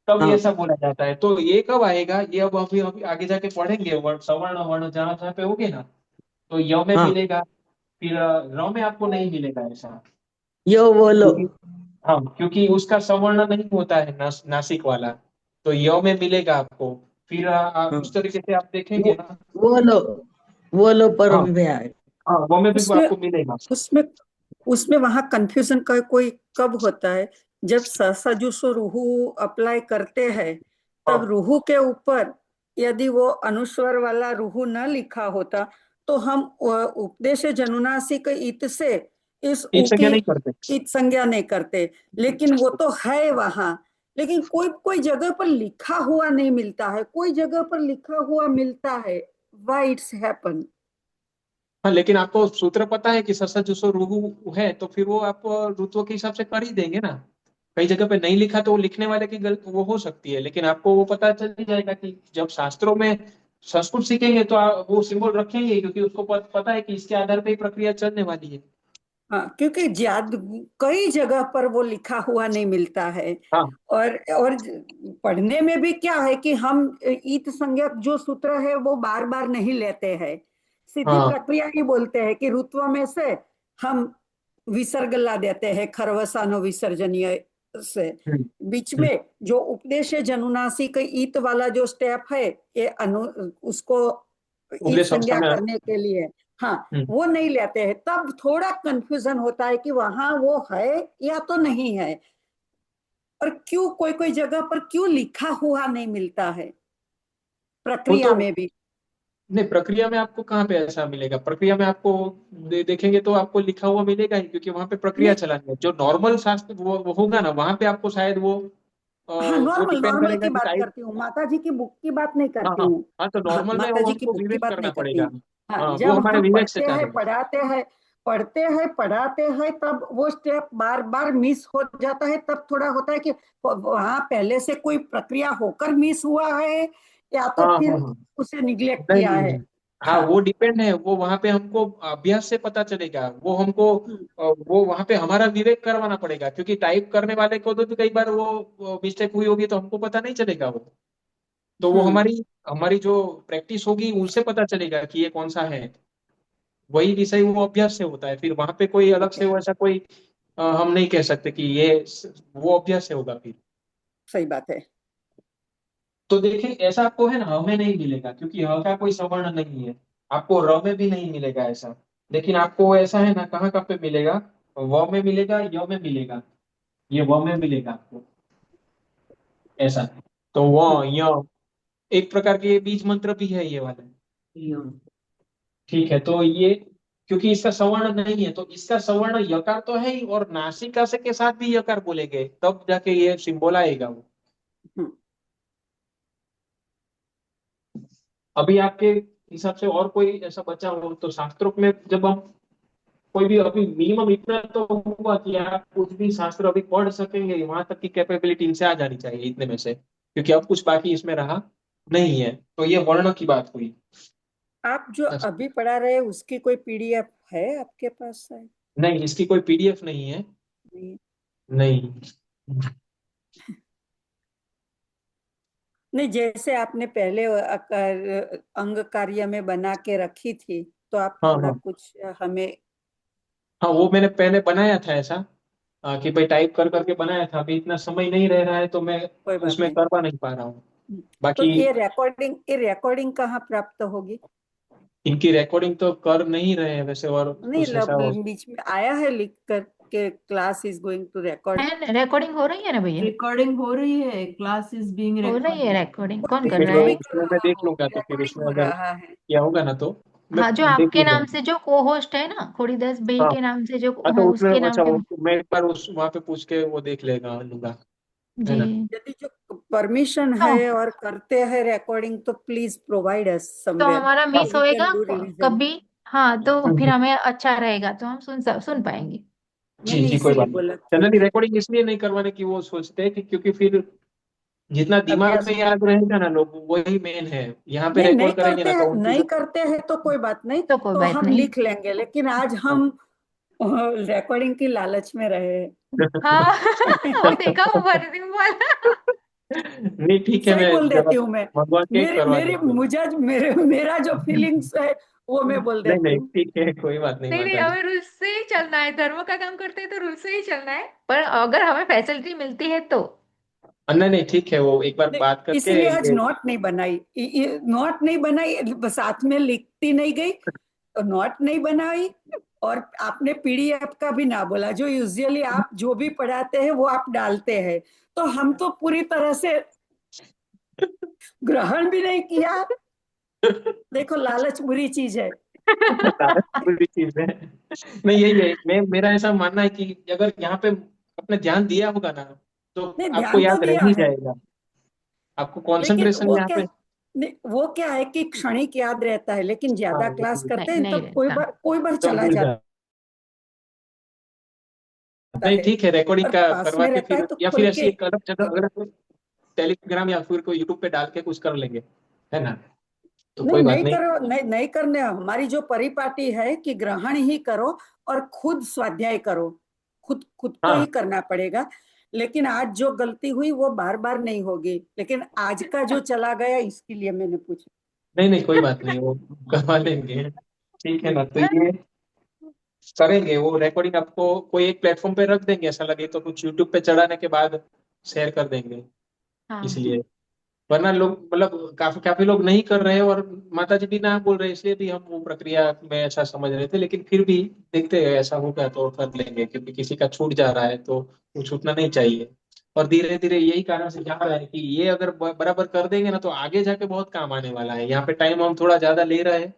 [SPEAKER 3] तब ये
[SPEAKER 7] हाँ।
[SPEAKER 3] सब बोला जाता है। तो ये कब आएगा, ये अब अभी अभी आगे जाके पढ़ेंगे, वर्ण सवर्ण वर्ण जहां जहां पे होगे ना, तो य में
[SPEAKER 7] हाँ
[SPEAKER 3] मिलेगा, फिर र में आपको नहीं मिलेगा ऐसा,
[SPEAKER 7] यो बोलो,
[SPEAKER 3] क्योंकि हाँ, क्योंकि उसका सवर्ण नहीं होता है नासिक वाला, तो य में मिलेगा आपको। फिर
[SPEAKER 7] हाँ,
[SPEAKER 3] उस तरीके से आप देखेंगे ना।
[SPEAKER 7] बोलो पर
[SPEAKER 3] हाँ
[SPEAKER 7] विभा है।
[SPEAKER 3] हाँ, वो में भी
[SPEAKER 8] उसमें
[SPEAKER 3] आपको मिलेगा।
[SPEAKER 8] उसमें उसमें वहां कंफ्यूजन का कोई कब होता है, जब ससजुसो रूहु अप्लाई करते हैं तब
[SPEAKER 3] हाँ,
[SPEAKER 8] रूहु के ऊपर यदि वो अनुस्वर वाला रूहु न लिखा होता तो हम उपदेश जनुनासिक इत से इस उ
[SPEAKER 3] एक संज्ञा
[SPEAKER 8] की
[SPEAKER 3] नहीं करते।
[SPEAKER 8] इत संज्ञा नहीं करते, लेकिन वो तो है वहां, लेकिन कोई कोई जगह पर लिखा हुआ नहीं मिलता है, कोई जगह पर लिखा हुआ मिलता है। Why it's happen?
[SPEAKER 3] हाँ, लेकिन आपको सूत्र पता है कि ससा जुसो रुहु है, तो फिर वो आप ऋतुओं के हिसाब से कर ही देंगे ना। कई जगह पे नहीं लिखा तो वो लिखने वाले की गलती वो हो सकती है, लेकिन आपको वो पता चल ही जाएगा कि जब शास्त्रों में संस्कृत सीखेंगे तो वो सिंबल रखेंगे, क्योंकि उसको पता है कि इसके आधार पे ही प्रक्रिया चलने वाली है।
[SPEAKER 8] हाँ, क्योंकि कई जगह पर वो लिखा हुआ नहीं मिलता है।
[SPEAKER 3] हाँ
[SPEAKER 8] और पढ़ने में भी क्या है कि हम ईत संज्ञक जो सूत्र है वो बार बार नहीं लेते हैं, सीधी
[SPEAKER 3] हाँ।
[SPEAKER 8] प्रक्रिया ही बोलते हैं कि ऋत्व में से हम विसर्ग ला देते हैं खरवसानो विसर्जनीय से।
[SPEAKER 3] हम्म,
[SPEAKER 8] बीच
[SPEAKER 3] हम्म,
[SPEAKER 8] में जो उपदेश जनुनासिक ईत वाला जो स्टेप है, ये उसको ईत
[SPEAKER 3] उपदेश अवस्था
[SPEAKER 8] संज्ञा
[SPEAKER 3] में।
[SPEAKER 8] करने के लिए, हाँ,
[SPEAKER 3] हम्म,
[SPEAKER 8] वो नहीं लेते हैं, तब थोड़ा कंफ्यूजन होता है कि वहां वो है या तो नहीं है, और क्यों कोई कोई जगह पर क्यों लिखा हुआ नहीं मिलता है
[SPEAKER 3] वो
[SPEAKER 8] प्रक्रिया
[SPEAKER 3] तो
[SPEAKER 8] में भी।
[SPEAKER 3] नहीं, प्रक्रिया में आपको कहाँ पे ऐसा मिलेगा? प्रक्रिया में आपको देखेंगे तो आपको लिखा हुआ मिलेगा ही, क्योंकि वहां पे प्रक्रिया
[SPEAKER 8] नहीं,
[SPEAKER 3] चलानी है। जो नॉर्मल शास्त्र वो होगा ना, वहां पे आपको शायद
[SPEAKER 8] हाँ,
[SPEAKER 3] वो
[SPEAKER 8] नॉर्मल
[SPEAKER 3] डिपेंड
[SPEAKER 8] नॉर्मल
[SPEAKER 3] करेगा
[SPEAKER 8] की
[SPEAKER 3] कि
[SPEAKER 8] बात
[SPEAKER 3] टाइप।
[SPEAKER 8] करती हूँ, माता जी की बुक की बात नहीं
[SPEAKER 3] हाँ
[SPEAKER 8] करती
[SPEAKER 3] हाँ
[SPEAKER 8] हूँ।
[SPEAKER 3] हाँ, तो
[SPEAKER 8] हाँ,
[SPEAKER 3] नॉर्मल में
[SPEAKER 8] माता
[SPEAKER 3] वो
[SPEAKER 8] जी की
[SPEAKER 3] हमको
[SPEAKER 8] बुक की
[SPEAKER 3] विवेक
[SPEAKER 8] बात
[SPEAKER 3] करना
[SPEAKER 8] नहीं करती
[SPEAKER 3] पड़ेगा।
[SPEAKER 8] हूँ। हाँ,
[SPEAKER 3] हाँ, वो
[SPEAKER 8] जब
[SPEAKER 3] हमारे
[SPEAKER 8] हम
[SPEAKER 3] विवेक से
[SPEAKER 8] पढ़ते
[SPEAKER 3] क्या
[SPEAKER 8] हैं
[SPEAKER 3] है।
[SPEAKER 8] पढ़ाते हैं तब वो स्टेप बार बार मिस हो जाता है, तब थोड़ा होता है कि वहां पहले से कोई प्रक्रिया होकर मिस हुआ है या तो
[SPEAKER 3] हाँ हाँ
[SPEAKER 8] फिर
[SPEAKER 3] हाँ,
[SPEAKER 8] उसे निग्लेक्ट
[SPEAKER 3] नहीं
[SPEAKER 8] किया
[SPEAKER 3] नहीं
[SPEAKER 8] है।
[SPEAKER 3] नहीं। हाँ,
[SPEAKER 8] हाँ।
[SPEAKER 3] वो डिपेंड है, वो वहां पे हमको अभ्यास से पता चलेगा। वो हमको
[SPEAKER 8] हम्म,
[SPEAKER 3] वो वहां पे हमारा विवेक करवाना पड़ेगा, क्योंकि टाइप करने वाले को तो कई बार वो मिस्टेक हुई होगी तो हमको पता नहीं चलेगा वो। तो वो
[SPEAKER 8] हम्म,
[SPEAKER 3] हमारी हमारी जो प्रैक्टिस होगी उनसे पता चलेगा कि ये कौन सा है। वही विषय वो अभ्यास से होता है, फिर वहां पे कोई अलग
[SPEAKER 8] ओके,
[SPEAKER 3] से वैसा कोई हम नहीं कह सकते कि वो अभ्यास से होगा फिर।
[SPEAKER 8] सही बात है।
[SPEAKER 3] तो देखिए, ऐसा आपको है ना, ह में नहीं मिलेगा, क्योंकि ह का कोई सवर्ण नहीं है। आपको र में भी नहीं मिलेगा ऐसा। लेकिन आपको ऐसा है ना, कहाँ कहाँ पे मिलेगा? व में मिलेगा, य में मिलेगा, ये व में मिलेगा आपको ऐसा। तो व य एक प्रकार के बीज मंत्र भी है ये वाले। ठीक है, तो ये क्योंकि इसका सवर्ण नहीं है, तो इसका सवर्ण यकार तो है ही, और नासिका से के साथ भी यकार बोलेंगे तब जाके ये सिंबल आएगा वो।
[SPEAKER 8] हम्म,
[SPEAKER 3] अभी आपके हिसाब से और कोई ऐसा बचा हो तो शास्त्रों में, जब हम कोई भी अभी मिनिमम इतना तो हुआ कि आप कुछ भी शास्त्र अभी पढ़ सकेंगे, वहां तक की कैपेबिलिटी इनसे आ जानी चाहिए इतने में से, क्योंकि अब कुछ बाकी इसमें रहा नहीं है। तो ये वर्ण की बात हुई।
[SPEAKER 8] आप जो
[SPEAKER 3] अच्छा,
[SPEAKER 8] अभी पढ़ा रहे हैं उसकी कोई पीडीएफ है आपके पास है?
[SPEAKER 3] नहीं, इसकी कोई पीडीएफ नहीं है।
[SPEAKER 8] नहीं।
[SPEAKER 3] नहीं।
[SPEAKER 8] नहीं, जैसे आपने पहले अंग कार्य में बना के रखी थी, तो आप
[SPEAKER 3] हाँ
[SPEAKER 8] थोड़ा
[SPEAKER 3] हाँ
[SPEAKER 8] कुछ हमें।
[SPEAKER 3] हाँ, वो मैंने पहले बनाया था ऐसा, कि भाई टाइप कर करके बनाया था। अभी इतना समय नहीं रह रहा है तो मैं
[SPEAKER 8] कोई बात
[SPEAKER 3] उसमें
[SPEAKER 8] नहीं।
[SPEAKER 3] करवा नहीं पा रहा हूँ।
[SPEAKER 8] तो
[SPEAKER 3] बाकी
[SPEAKER 8] ये रिकॉर्डिंग कहाँ प्राप्त होगी?
[SPEAKER 3] इनकी रिकॉर्डिंग तो कर नहीं रहे हैं वैसे, और
[SPEAKER 8] नहीं,
[SPEAKER 3] कुछ ऐसा
[SPEAKER 8] बीच में आया है लिख कर के class is going to record.
[SPEAKER 4] है रिकॉर्डिंग हो रही है ना भैया?
[SPEAKER 2] रिकॉर्डिंग हो रही है, क्लास इज बीइंग
[SPEAKER 4] हो रही है
[SPEAKER 2] रिकॉर्डेड।
[SPEAKER 4] रिकॉर्डिंग,
[SPEAKER 8] कोई
[SPEAKER 4] कौन कर
[SPEAKER 3] फिर
[SPEAKER 4] रहा
[SPEAKER 8] वीडियो भी
[SPEAKER 4] है?
[SPEAKER 8] कर
[SPEAKER 3] उसमें मैं
[SPEAKER 8] रहा
[SPEAKER 3] देख
[SPEAKER 8] हो
[SPEAKER 3] लूंगा,
[SPEAKER 8] कि
[SPEAKER 3] तो फिर
[SPEAKER 8] रिकॉर्डिंग
[SPEAKER 3] उसमें
[SPEAKER 8] हो
[SPEAKER 3] अगर
[SPEAKER 8] रहा है?
[SPEAKER 3] किया होगा ना तो मैं
[SPEAKER 4] हाँ, जो
[SPEAKER 3] देख
[SPEAKER 4] आपके
[SPEAKER 3] लूंगा।
[SPEAKER 4] नाम से जो को होस्ट है ना, खोड़ीदास भाई
[SPEAKER 3] हाँ
[SPEAKER 4] के नाम से जो
[SPEAKER 3] हाँ, तो
[SPEAKER 4] है
[SPEAKER 3] उसमें
[SPEAKER 4] उसके नाम
[SPEAKER 3] अच्छा
[SPEAKER 4] पे।
[SPEAKER 3] मैं एक बार उस वहां पे पूछ के वो देख लेगा लूंगा, है
[SPEAKER 4] जी।
[SPEAKER 3] ना।
[SPEAKER 8] यदि जो परमिशन
[SPEAKER 4] तो
[SPEAKER 8] है और करते हैं रिकॉर्डिंग, तो प्लीज प्रोवाइड अस
[SPEAKER 4] तो
[SPEAKER 8] समवेयर
[SPEAKER 4] हमारा
[SPEAKER 3] हाँ,
[SPEAKER 8] सो
[SPEAKER 4] मिस
[SPEAKER 8] वी
[SPEAKER 4] होएगा
[SPEAKER 8] कैन डू रिवीजन।
[SPEAKER 4] कभी। हाँ, तो फिर
[SPEAKER 3] हम्म,
[SPEAKER 4] हमें अच्छा रहेगा, तो हम सुन पाएंगे।
[SPEAKER 8] नहीं
[SPEAKER 3] जी
[SPEAKER 8] नहीं,
[SPEAKER 3] जी, कोई
[SPEAKER 8] इसीलिए
[SPEAKER 3] बात नहीं।
[SPEAKER 8] बोला
[SPEAKER 3] जनरली
[SPEAKER 8] कि
[SPEAKER 3] रिकॉर्डिंग इसलिए नहीं करवाने की वो सोचते हैं कि क्योंकि फिर जितना दिमाग
[SPEAKER 8] अभ्यास
[SPEAKER 3] में
[SPEAKER 8] हो।
[SPEAKER 3] याद रहेगा ना लोग, वही मेन है। यहाँ पे
[SPEAKER 8] नहीं,
[SPEAKER 3] रिकॉर्ड करेंगे ना तो उनकी
[SPEAKER 8] नहीं करते हैं तो कोई बात नहीं,
[SPEAKER 4] तो कोई
[SPEAKER 8] तो
[SPEAKER 4] बात
[SPEAKER 8] हम
[SPEAKER 4] नहीं।
[SPEAKER 8] लिख लेंगे, लेकिन आज हम रिकॉर्डिंग की लालच में रहे।
[SPEAKER 4] हाँ वो देखा वो फर्जी वाला।
[SPEAKER 3] नहीं ठीक है,
[SPEAKER 8] सही
[SPEAKER 3] मैं
[SPEAKER 8] बोल
[SPEAKER 3] जब
[SPEAKER 8] देती हूँ मैं।
[SPEAKER 3] मंगवा के
[SPEAKER 8] मेरी
[SPEAKER 3] करवा
[SPEAKER 8] मेरी
[SPEAKER 3] देंगे।
[SPEAKER 8] मुझे मेरे मेरा जो फीलिंग्स है वो मैं बोल
[SPEAKER 3] नहीं
[SPEAKER 8] देती
[SPEAKER 3] नहीं
[SPEAKER 8] हूँ।
[SPEAKER 3] ठीक है, कोई बात नहीं
[SPEAKER 4] नहीं नहीं,
[SPEAKER 3] माता जी।
[SPEAKER 4] हमें रूल्स से ही चलना है, धर्म का काम करते हैं तो रूल्स से ही चलना है, पर अगर हमें फैसिलिटी मिलती है तो।
[SPEAKER 3] नहीं नहीं ठीक है, वो एक बार
[SPEAKER 8] नहीं,
[SPEAKER 3] बात करके
[SPEAKER 8] इसीलिए आज
[SPEAKER 3] ये
[SPEAKER 8] नोट नहीं बनाई, नोट नहीं बनाई, बस साथ में लिखती नहीं गई, तो नोट नहीं बनाई। और आपने पीडीएफ का भी ना बोला, जो यूजुअली आप जो भी पढ़ाते हैं वो आप डालते हैं, तो हम तो पूरी तरह से ग्रहण भी नहीं किया। देखो, लालच बुरी चीज है।
[SPEAKER 3] लालच बुरी चीज है। नहीं यही है, मैं मेरा ऐसा मानना है कि अगर यहाँ पे आपने ध्यान दिया होगा ना, तो
[SPEAKER 8] नहीं,
[SPEAKER 3] आपको
[SPEAKER 8] ध्यान तो
[SPEAKER 3] याद रह
[SPEAKER 8] दिया
[SPEAKER 3] ही
[SPEAKER 8] है,
[SPEAKER 3] जाएगा, आपको
[SPEAKER 8] लेकिन
[SPEAKER 3] कंसंट्रेशन
[SPEAKER 8] वो
[SPEAKER 3] यहाँ
[SPEAKER 8] क्या,
[SPEAKER 3] पे।
[SPEAKER 8] नहीं, वो क्या है कि क्षणिक याद रहता है, लेकिन
[SPEAKER 3] हाँ
[SPEAKER 8] ज्यादा
[SPEAKER 3] वो
[SPEAKER 8] क्लास
[SPEAKER 3] तो
[SPEAKER 8] करते
[SPEAKER 4] नहीं
[SPEAKER 8] हैं
[SPEAKER 4] नहीं
[SPEAKER 8] तब कोई
[SPEAKER 4] रहता।
[SPEAKER 8] बार
[SPEAKER 3] तो
[SPEAKER 8] चला
[SPEAKER 3] भूल
[SPEAKER 8] जाता
[SPEAKER 3] जा। नहीं
[SPEAKER 8] है।
[SPEAKER 3] ठीक है, रिकॉर्डिंग
[SPEAKER 8] और
[SPEAKER 3] का
[SPEAKER 8] पास
[SPEAKER 3] करवा
[SPEAKER 8] में
[SPEAKER 3] के
[SPEAKER 8] रहता है
[SPEAKER 3] फिर,
[SPEAKER 8] तो
[SPEAKER 3] या फिर
[SPEAKER 8] खुल
[SPEAKER 3] ऐसी
[SPEAKER 8] के,
[SPEAKER 3] एक अलग जगह अगर टेलीग्राम या फिर कोई यूट्यूब पे डाल के कुछ कर लेंगे, है ना, तो
[SPEAKER 8] नहीं
[SPEAKER 3] कोई बात
[SPEAKER 8] नहीं
[SPEAKER 3] नहीं।
[SPEAKER 8] करो, नहीं नहीं करने, हमारी जो परिपाटी है कि ग्रहण ही करो और खुद स्वाध्याय करो, खुद खुद को ही
[SPEAKER 3] हाँ
[SPEAKER 8] करना पड़ेगा। लेकिन आज जो गलती हुई वो बार बार नहीं होगी, लेकिन आज का जो चला गया इसके लिए मैंने पूछा।
[SPEAKER 3] नहीं नहीं कोई बात नहीं, वो करवा लेंगे, ठीक है ना। तो ये करेंगे, वो रिकॉर्डिंग आपको कोई एक प्लेटफॉर्म पे रख देंगे, ऐसा लगे तो कुछ यूट्यूब पे चढ़ाने के बाद शेयर कर देंगे,
[SPEAKER 4] हाँ
[SPEAKER 3] इसलिए। वरना लोग मतलब काफी काफी लोग नहीं कर रहे हैं, और माता जी भी ना बोल रहे, इसलिए भी हम वो प्रक्रिया में ऐसा समझ रहे थे, लेकिन फिर भी देखते हैं, ऐसा होगा तो कर लेंगे, क्योंकि किसी का छूट जा रहा है तो वो छूटना नहीं चाहिए। और धीरे धीरे यही कारण से जा रहा है कि ये अगर बराबर कर देंगे ना, तो आगे जाके बहुत काम आने वाला है। यहाँ पे टाइम हम थोड़ा ज्यादा ले रहे हैं,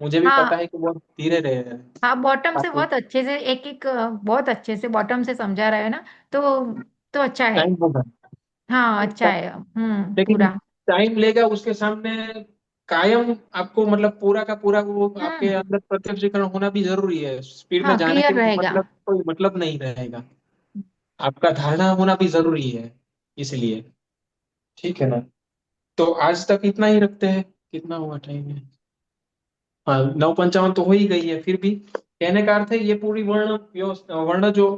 [SPEAKER 3] मुझे भी पता
[SPEAKER 4] हाँ
[SPEAKER 3] है कि बहुत धीरे रहे हैं।
[SPEAKER 4] हाँ, बॉटम से
[SPEAKER 3] आपको
[SPEAKER 4] बहुत अच्छे से एक एक बहुत अच्छे से बॉटम से समझा रहे हैं ना, तो अच्छा है।
[SPEAKER 3] टाइम होगा,
[SPEAKER 4] हाँ अच्छा है,
[SPEAKER 3] लेकिन
[SPEAKER 4] पूरा।
[SPEAKER 3] टाइम लेगा उसके सामने। कायम आपको मतलब पूरा का पूरा वो आपके
[SPEAKER 4] हम्म।
[SPEAKER 3] अंदर प्रत्यक्षीकरण होना भी जरूरी है, स्पीड में
[SPEAKER 4] हाँ
[SPEAKER 3] जाने के
[SPEAKER 4] क्लियर रहेगा।
[SPEAKER 3] मतलब कोई मतलब नहीं रहेगा, आपका धारणा होना भी जरूरी है, इसलिए। ठीक है ना, तो आज तक इतना ही रखते हैं, कितना हुआ टाइम है। हाँ 9:55 तो हो ही गई है, फिर भी कहने का अर्थ है ये पूरी वर्ण जो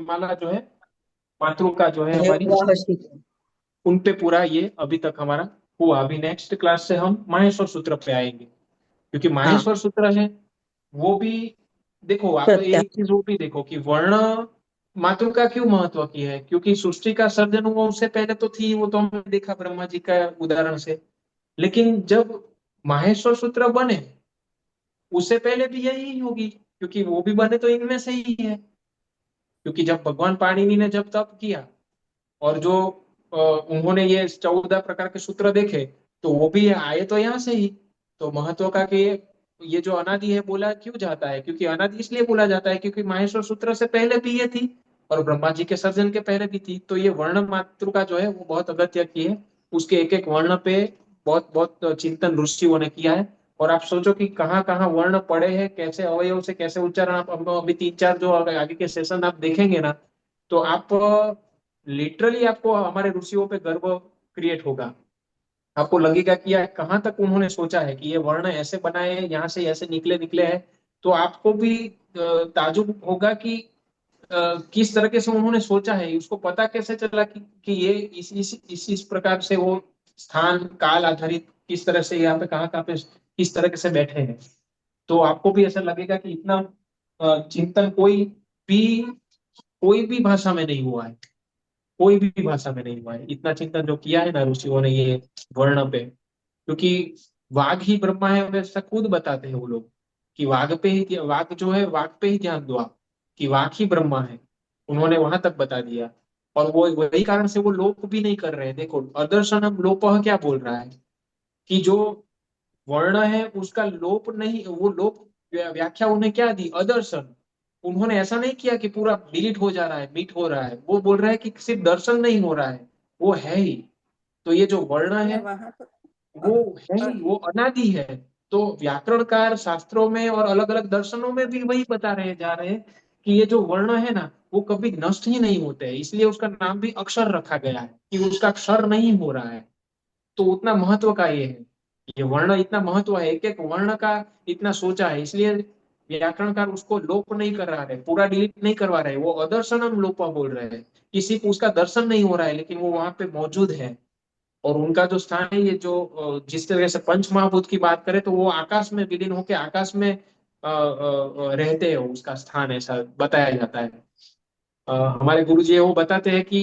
[SPEAKER 3] माला जो है, मातृका जो है हमारी,
[SPEAKER 7] वाह शीतल।
[SPEAKER 3] उन पे पूरा ये अभी तक हमारा हुआ। अभी नेक्स्ट क्लास से हम माहेश्वर सूत्र पे आएंगे, क्योंकि
[SPEAKER 7] हाँ,
[SPEAKER 3] माहेश्वर सूत्र है वो भी। देखो आप
[SPEAKER 7] प्रत्या
[SPEAKER 3] एक चीज वो भी देखो कि वर्ण मातृका क्यों महत्व की है, क्योंकि सृष्टि का सर्जन हुआ उससे पहले तो थी, वो तो हमने देखा ब्रह्मा जी का उदाहरण से। लेकिन जब माहेश्वर सूत्र बने, उससे पहले भी यही होगी, क्योंकि वो भी बने तो इनमें से ही है। क्योंकि जब भगवान पाणिनि ने जब तप किया, और जो उन्होंने ये 14 प्रकार के सूत्र देखे, तो वो भी आए तो यहाँ से ही। तो महत्व का कि ये जो अनादि है बोला क्यों जाता है, क्योंकि अनादि इसलिए बोला जाता है क्योंकि माहेश्वर सूत्र से पहले भी ये थी, और ब्रह्मा जी के सर्जन के पहले भी थी। तो ये वर्ण मातृका जो है वो बहुत अगत्य की है, उसके एक एक वर्ण पे बहुत बहुत चिंतन ऋषियों ने किया है। और आप सोचो कि कहाँ कहाँ वर्ण पड़े हैं, कैसे अवयव से कैसे उच्चारण, आप अभी 3-4 जो आगे के सेशन आप देखेंगे ना, तो आप लिटरली आपको हमारे ऋषियों पे गर्व क्रिएट होगा। आपको लगेगा कि यार कहाँ तक उन्होंने सोचा है कि ये वर्ण ऐसे बनाए हैं, यहाँ से ऐसे निकले निकले हैं। तो आपको भी ताजुब होगा कि किस तरीके से उन्होंने सोचा है, उसको पता कैसे चला कि ये इस प्रकार से वो स्थान काल आधारित किस तरह से यहाँ पे कहाँ पे किस तरह से बैठे हैं। तो आपको भी ऐसा लगेगा कि इतना चिंतन भी कोई भी भाषा में नहीं हुआ है, कोई भी भाषा में नहीं हुआ है, इतना चिंतन जो किया है ना ऋषियों ने ये वर्ण पे। क्योंकि वाघ ही ब्रह्मा है, वैसा खुद बताते हैं वो लोग कि वाघ जो है वाघ पे ही ध्यान दो आप, कि वाघ ही ब्रह्मा है, उन्होंने वहां तक बता दिया। और वो वही कारण से वो लोप भी नहीं कर रहे हैं। देखो अदर्शनम लोपः क्या बोल रहा है, कि जो वर्ण है उसका लोप नहीं, वो लोप व्याख्या उन्हें क्या दी, अदर्शन। उन्होंने ऐसा नहीं किया कि पूरा डिलीट हो जा रहा है, मिट हो रहा है, वो बोल रहा है कि सिर्फ दर्शन नहीं हो रहा है, वो है ही। तो ये जो वर्ण
[SPEAKER 8] मैं
[SPEAKER 3] है
[SPEAKER 8] वहां तो
[SPEAKER 3] वो है ही, वो अनादि है। तो व्याकरणकार शास्त्रों में और अलग अलग दर्शनों में भी वही बता रहे जा रहे हैं कि ये जो वर्ण है ना वो कभी नष्ट ही नहीं होते हैं, इसलिए उसका नाम भी अक्षर रखा गया है, कि उसका क्षर नहीं हो रहा है। तो उतना महत्व का ये है, ये वर्ण इतना महत्व है, एक एक वर्ण का इतना सोचा है, इसलिए व्याकरणकार उसको लोप नहीं कर रहा है, पूरा डिलीट नहीं करवा रहे, वो अदर्शनम लोप बोल रहे हैं, किसी को उसका दर्शन नहीं हो रहा है, लेकिन वो वहां पे मौजूद है। और उनका जो स्थान है, ये जो जिस तरह से पंच महाभूत की बात करें तो वो आकाश में विलीन होकर आकाश में रहते हैं, उसका स्थान ऐसा बताया जाता है। हमारे गुरु जी है वो बताते हैं कि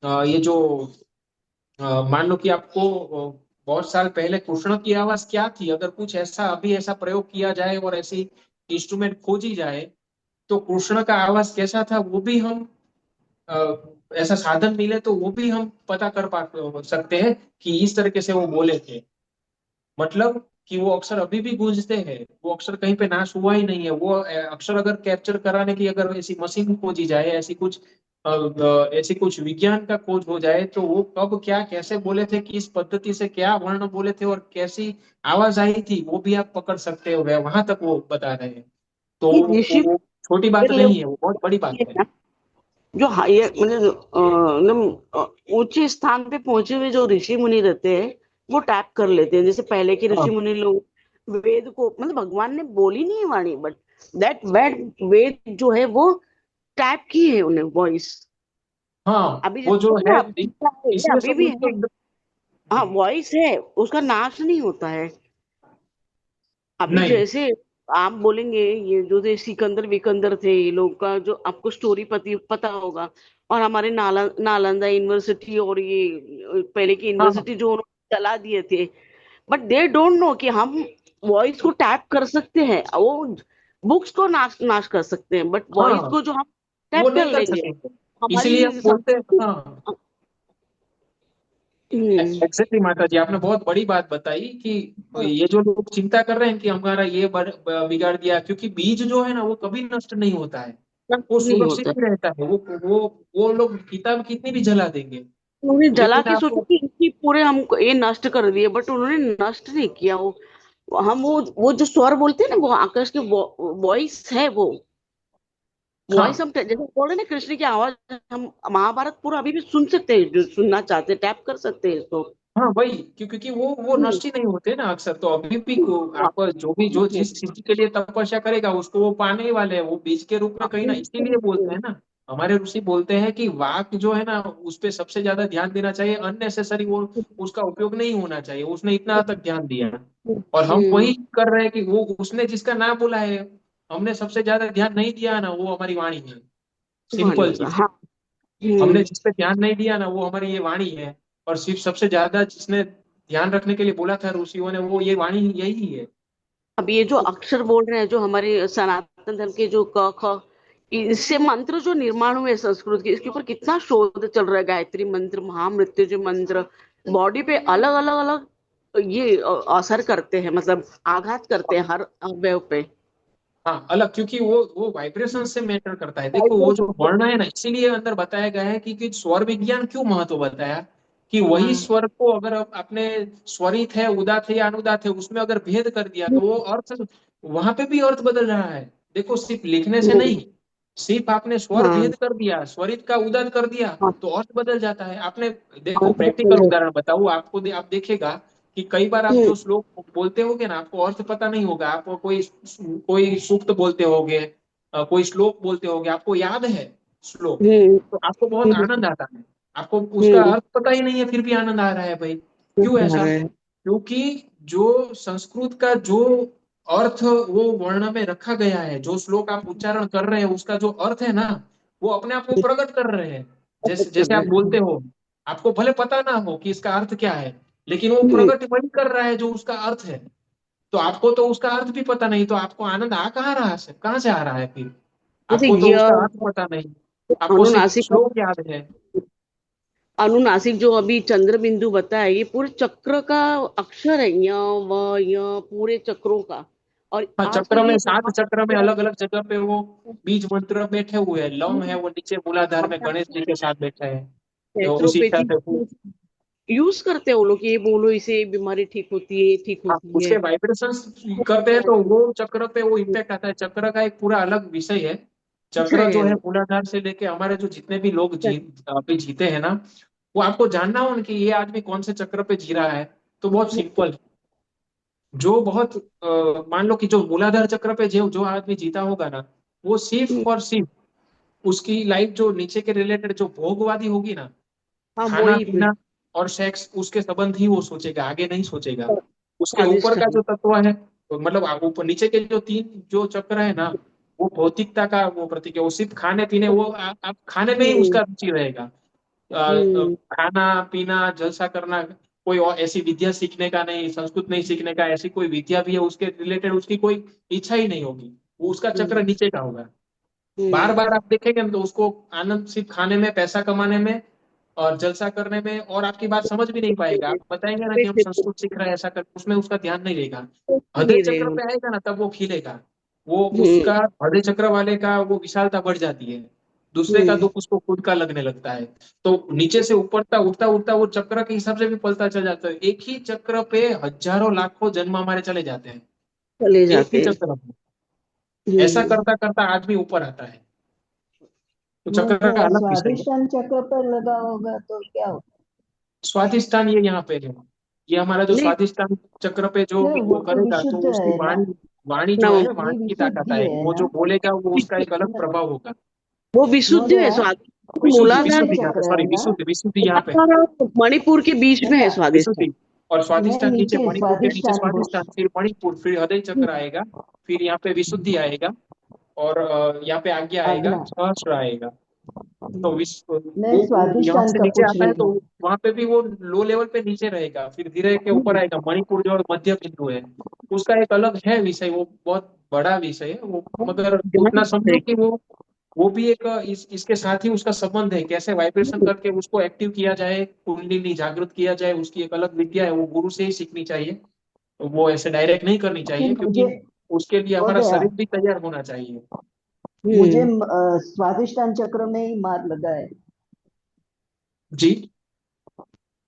[SPEAKER 3] ये जो मान लो कि आपको बहुत साल पहले कृष्ण की आवाज क्या थी, अगर कुछ ऐसा अभी ऐसा प्रयोग किया जाए और ऐसी इंस्ट्रूमेंट खोजी जाए तो कृष्ण का आवाज कैसा था वो भी हम अ, ऐसा साधन मिले तो वो भी हम पता कर पा सकते हैं कि इस तरीके से वो बोले थे। मतलब कि वो अक्षर अभी भी गूंजते हैं, वो अक्षर कहीं पे नाश हुआ ही नहीं है। वो अक्षर अगर कैप्चर कराने की अगर ऐसी मशीन खोजी जाए, ऐसी कुछ विज्ञान का खोज हो जाए तो वो कब क्या कैसे बोले थे, किस पद्धति से क्या वर्ण बोले थे और कैसी आवाज आई थी वो भी आप पकड़ सकते हो, वहां तक वो बता रहे हैं। तो
[SPEAKER 5] ये ऋषि
[SPEAKER 3] वो छोटी बात
[SPEAKER 5] ये
[SPEAKER 3] नहीं है, वो बहुत बड़ी बात है।
[SPEAKER 5] ना, जो ये मतलब एकदम ऊंचे स्थान पे पहुंचे हुए जो ऋषि मुनि रहते हैं वो टैप कर लेते हैं। जैसे पहले के
[SPEAKER 3] हाँ
[SPEAKER 5] ऋषि मुनि लोग वेद को, मतलब भगवान ने बोली नहीं है वाणी, बट दैट वेद जो है वो टैप की है उन्हें वॉइस।
[SPEAKER 3] हाँ,
[SPEAKER 5] अभी
[SPEAKER 3] वो
[SPEAKER 5] जैसे
[SPEAKER 3] जो
[SPEAKER 5] बोल रहे
[SPEAKER 3] है
[SPEAKER 5] हैं, अभी ये
[SPEAKER 3] इसलिए
[SPEAKER 5] अभी
[SPEAKER 3] सब
[SPEAKER 5] भी
[SPEAKER 3] उनको
[SPEAKER 5] है। हाँ, वॉइस है, उसका नाश नहीं होता है। अभी
[SPEAKER 3] नहीं।
[SPEAKER 5] जैसे आप बोलेंगे ये जो थे सिकंदर विकंदर थे, ये लोग का जो आपको स्टोरी पता होगा, और हमारे नालंदा यूनिवर्सिटी और ये पहले की
[SPEAKER 3] हाँ हाँ
[SPEAKER 5] यूनिवर्सिटी जो उन्होंने चला दिए थे, बट दे डोंट नो कि हम वॉइस को टैप कर सकते हैं। वो बुक्स को नाश नाश कर सकते हैं, बट वॉइस
[SPEAKER 3] हाँ,
[SPEAKER 5] को जो हम
[SPEAKER 3] वो
[SPEAKER 5] टैप कर
[SPEAKER 3] नहीं कर
[SPEAKER 5] लेंगे,
[SPEAKER 3] सकेंगे। इसीलिए हम
[SPEAKER 5] हमारी
[SPEAKER 3] बोलते हैं।
[SPEAKER 5] संस्कृति।
[SPEAKER 3] हाँ,
[SPEAKER 5] हम्म,
[SPEAKER 3] एग्जैक्टली माता जी, आपने बहुत बड़ी बात बताई कि ये जो लोग चिंता कर रहे हैं कि हमारा ये बिगाड़ दिया, क्योंकि बीज जो है ना वो कभी नष्ट नहीं होता है, वो
[SPEAKER 5] नहीं
[SPEAKER 3] सुरक्षित
[SPEAKER 5] होता है।
[SPEAKER 3] ही रहता है। वो लोग किताब कितनी भी जला देंगे
[SPEAKER 5] उन्होंने जला
[SPEAKER 3] लेकिन
[SPEAKER 5] के सोचा
[SPEAKER 3] आपको।
[SPEAKER 5] कि इनकी पूरे हमको ये नष्ट कर दिए, बट उन्होंने नष्ट नहीं किया। वो हम वो जो स्वर बोलते हैं ना, वो आकाश की वॉइस है। वो वॉइस
[SPEAKER 3] हाँ
[SPEAKER 5] हम जैसे बोल रहे हैं ना, कृष्ण की आवाज हम महाभारत पूरा अभी भी सुन सकते हैं, जो सुनना चाहते हैं टैप कर सकते हैं इसको।
[SPEAKER 3] हाँ, वही क्योंकि वो
[SPEAKER 5] हम्म,
[SPEAKER 3] नष्ट ही नहीं होते ना अक्सर। तो अभी भी
[SPEAKER 5] हाँ,
[SPEAKER 3] आप जो जिस चीज के लिए तपस्या करेगा उसको वो पाने ही वाले हैं, वो बीज के रूप में कहीं ना। इसीलिए बोलते हैं ना, हमारे ऋषि बोलते हैं कि वाक जो है ना उस पे सबसे ज्यादा ध्यान देना चाहिए, अननेसेसरी वो उसका उपयोग नहीं होना चाहिए। उसने इतना तक ध्यान दिया और हम वही कर रहे हैं कि वो उसने जिसका नाम बोला है हमने सबसे ज्यादा ध्यान नहीं दिया ना, वो हमारी वाणी है। सिंपल
[SPEAKER 5] वाणी,
[SPEAKER 3] चीज,
[SPEAKER 5] हाँ।
[SPEAKER 3] हमने जिस पे ध्यान नहीं दिया ना वो हमारी ये वाणी है। और सिर्फ सबसे ज्यादा जिसने ध्यान रखने के लिए बोला था ऋषियों ने, वो ये वाणी यही है।
[SPEAKER 5] अब ये जो अक्षर बोल रहे हैं, जो हमारे सनातन धर्म के जो क ख, इससे मंत्र जो निर्माण हुए संस्कृत के, इसके ऊपर कितना शोध चल रहा है। गायत्री मंत्र, महामृत्युंजय मंत्र बॉडी पे अलग अलग अलग ये असर करते हैं, मतलब आघात करते हैं हर अवयव पे।
[SPEAKER 3] हाँ अलग, क्योंकि वो वाइब्रेशन से मैटर करता है। देखो वो जो वर्ण है ना, इसीलिए अंदर बताया गया है कि स्वर विज्ञान क्यों महत्व बताया, कि वही
[SPEAKER 5] हाँ,
[SPEAKER 3] स्वर को अगर आपने स्वरित है, उदात है या अनुदात है, उसमें अगर भेद कर दिया तो वो अर्थ, वहां पे भी अर्थ बदल रहा है। देखो सिर्फ लिखने से नहीं, सिर्फ आपने स्वर
[SPEAKER 5] हाँ,
[SPEAKER 3] भेद कर दिया, स्वरित का उदात कर दिया
[SPEAKER 5] हाँ,
[SPEAKER 3] तो अर्थ बदल जाता है। आपने देखो प्रैक्टिकल उदाहरण बताऊं आपको, आप देखेगा कि कई बार आप जो श्लोक बोलते होगे ना, आपको अर्थ पता नहीं होगा। आप कोई कोई सूक्त बोलते होगे, कोई श्लोक बोलते होगे, आपको याद है श्लोक, तो आपको बहुत आनंद आता है। आपको उसका अर्थ पता ही नहीं है फिर भी आनंद आ रहा है भाई। क्यों ऐसा? क्योंकि जो संस्कृत का जो अर्थ वो वर्ण में रखा गया है, जो श्लोक आप उच्चारण कर रहे हैं उसका जो अर्थ है ना, वो अपने आप को प्रकट कर रहे हैं। जैसे जैसे आप बोलते हो, आपको भले पता ना हो कि इसका अर्थ क्या है, लेकिन वो प्रकट वही कर रहा है जो उसका अर्थ है। तो आपको तो उसका अर्थ भी पता नहीं, तो आपको आनंद आ कहाँ रहा है, कहाँ से आ रहा है फिर?
[SPEAKER 5] जैसे
[SPEAKER 3] आपको तो
[SPEAKER 5] य
[SPEAKER 3] उसका अर्थ पता नहीं, आपको सिर्फ
[SPEAKER 5] अनुनासिक,
[SPEAKER 3] श्लोक याद है।
[SPEAKER 5] अनुनासिक जो अभी चंद्र बिंदु बताया, ये पूरे चक्र का अक्षर है, य व य, पूरे चक्रों का। और
[SPEAKER 3] हाँ,
[SPEAKER 5] आजकल
[SPEAKER 3] चक्र में
[SPEAKER 5] ये
[SPEAKER 3] 7 चक्र में अलग अलग जगह पे वो बीज मंत्र बैठे हुए हैं। लव है वो नीचे मूलाधार में गणेश जी के साथ बैठा है, तो उसी तरह
[SPEAKER 5] नेचुरोपैथी
[SPEAKER 3] से वो।
[SPEAKER 5] यूज करते हैं वो लोग, ये बोलो इसे बीमारी ठीक होती है, ये ठीक
[SPEAKER 3] हाँ,
[SPEAKER 5] होती है।
[SPEAKER 3] उसके वाइब्रेशंस करते हैं तो वो चक्र पे वो इम्पैक्ट आता है। चक्र का एक पूरा अलग विषय है।
[SPEAKER 5] अच्छा
[SPEAKER 3] चक्र
[SPEAKER 5] है
[SPEAKER 3] जो है
[SPEAKER 5] वो।
[SPEAKER 3] मूलाधार से लेके हमारे जो जितने भी लोग अभी जीते हैं ना, वो आपको जानना हो कि ये आदमी कौन से चक्र पे जी रहा है, तो बहुत सिंपल। जो बहुत मान लो कि जो मूलाधार चक्र पे जो जो आदमी जीता होगा ना, वो सिर्फ और सिर्फ उसकी लाइफ जो नीचे के रिलेटेड जो भोगवादी होगी ना,
[SPEAKER 5] हाँ,
[SPEAKER 3] खाना
[SPEAKER 5] वही
[SPEAKER 3] पीना और सेक्स उसके संबंध ही वो सोचेगा, आगे नहीं सोचेगा। उसके ऊपर का
[SPEAKER 5] स्वादिष्टान।
[SPEAKER 3] जो तत्व है, तो मतलब ऊपर नीचे के जो तीन जो चक्र है ना, वो भौतिकता का वो प्रतीक है। वो सिर्फ खाने पीने, वो आप खाने में ही
[SPEAKER 5] हम्म
[SPEAKER 3] उसका रुचि रहेगा।
[SPEAKER 5] हम्म
[SPEAKER 3] खाना पीना जलसा करना, कोई और ऐसी विद्या सीखने का नहीं, संस्कृत नहीं सीखने का, ऐसी कोई विद्या भी है उसके रिलेटेड उसकी कोई इच्छा ही नहीं होगी। वो उसका चक्र नीचे का होगा। बार
[SPEAKER 5] हम्म
[SPEAKER 3] बार आप देखेंगे ना, तो उसको आनंद सिर्फ खाने में, पैसा कमाने में और जलसा करने में, और आपकी बात समझ भी नहीं पाएगा। आप बताएंगे ना कि हम संस्कृत सीख रहे हैं ऐसा कर, उसमें उसका ध्यान नहीं रहेगा। हृदय
[SPEAKER 5] नहीं रहे
[SPEAKER 3] चक्र
[SPEAKER 5] हम।
[SPEAKER 3] पे आएगा ना, तब वो खिलेगा। वो
[SPEAKER 5] हम्म
[SPEAKER 3] उसका हृदय चक्र वाले का वो विशालता बढ़ जाती है। दूसरे का
[SPEAKER 5] हम्म
[SPEAKER 3] दुख उसको खुद का लगने लगता है। तो नीचे से ऊपर तक उठता उठता वो चक्र के हिसाब से भी पलता चल जाता है। एक ही चक्र पे हजारों लाखों जन्म हमारे चले जाते हैं,
[SPEAKER 5] चले
[SPEAKER 3] एक ही
[SPEAKER 5] जाते हैं।
[SPEAKER 3] चक्र में। ऐसा
[SPEAKER 5] हम्म
[SPEAKER 3] करता करता आदमी ऊपर आता है। तो
[SPEAKER 9] वो
[SPEAKER 3] चक्र का अलग विषय है।
[SPEAKER 9] स्वादिष्टान चक्र पर लगा होगा तो क्या होगा?
[SPEAKER 3] स्वादिष्टान ये यहाँ पे है। ये हमारा जो
[SPEAKER 5] नहीं,
[SPEAKER 3] स्वादिष्टान चक्र पे जो
[SPEAKER 9] नहीं,
[SPEAKER 3] वो
[SPEAKER 9] वो तो
[SPEAKER 3] करेगा, तो
[SPEAKER 9] विशुद्ध
[SPEAKER 3] उसकी
[SPEAKER 9] है ना,
[SPEAKER 3] वाणी, वाणी जो
[SPEAKER 5] ना
[SPEAKER 3] है,
[SPEAKER 9] ये
[SPEAKER 3] वाणी की ताकत
[SPEAKER 9] विशुद्धि
[SPEAKER 3] आएगी।
[SPEAKER 9] है
[SPEAKER 3] वो जो
[SPEAKER 9] ना।
[SPEAKER 3] बोलेगा वो उसका एक अलग प्रभाव होगा।
[SPEAKER 5] वो विशुद्ध है।
[SPEAKER 9] बोले
[SPEAKER 5] स्वादिष्टान
[SPEAKER 3] विशुद्धि,
[SPEAKER 9] विशुद्ध
[SPEAKER 5] मूलाधार
[SPEAKER 3] विशुद्धि यहाँ पे,
[SPEAKER 9] चक्र
[SPEAKER 3] सॉरी,
[SPEAKER 9] है ना।
[SPEAKER 3] विशुद्धि, विशुद्धि यहाँ पे है।
[SPEAKER 5] मूलाधार और मणिपुर के बीच में है
[SPEAKER 9] ना,
[SPEAKER 5] स्वादिष्टान।
[SPEAKER 3] विशुद्धि। और
[SPEAKER 9] मैं
[SPEAKER 3] स्वादिष्टान नीचे,
[SPEAKER 9] नीचे
[SPEAKER 3] मणिपुर के नीचे
[SPEAKER 9] स्वादिष्टान बोल।
[SPEAKER 3] स्वादिष्टान, फिर मणिपुर, फिर हृदय चक्र आएगा, फिर यहाँ पे विशुद्धि आएगा, और यहाँ पे आज्ञा आएगा,
[SPEAKER 9] आज्ञा।
[SPEAKER 3] सहस्र आएगा। तो विश्व
[SPEAKER 9] मैं
[SPEAKER 3] वो यहाँ
[SPEAKER 9] स्वादिष्टान
[SPEAKER 3] से
[SPEAKER 9] का
[SPEAKER 3] नीचे
[SPEAKER 9] पूछ
[SPEAKER 3] आता है,
[SPEAKER 9] रही
[SPEAKER 3] तो
[SPEAKER 9] हूँ।
[SPEAKER 3] वहां पे भी वो लो लेवल पे नीचे रहेगा, फिर धीरे के ऊपर आएगा। मणिपुर जो मध्य बिंदु है, उसका एक अलग है विषय, वो बहुत बड़ा विषय है वो। मगर उतना समझो कि वो भी एक इसके साथ ही उसका संबंध है। कैसे वाइब्रेशन करके उसको एक्टिव किया जाए, कुंडली जागृत किया जाए, उसकी एक अलग विद्या है। वो गुरु से ही सीखनी चाहिए, तो वो ऐसे डायरेक्ट नहीं करनी चाहिए,
[SPEAKER 9] लेकिन मुझे
[SPEAKER 3] क्योंकि उसके लिए
[SPEAKER 9] हो
[SPEAKER 3] हमारा
[SPEAKER 9] गया,
[SPEAKER 3] शरीर भी तैयार होना चाहिए।
[SPEAKER 9] मुझे स्वादिष्टान चक्र में ही मार लगा है।
[SPEAKER 3] जी।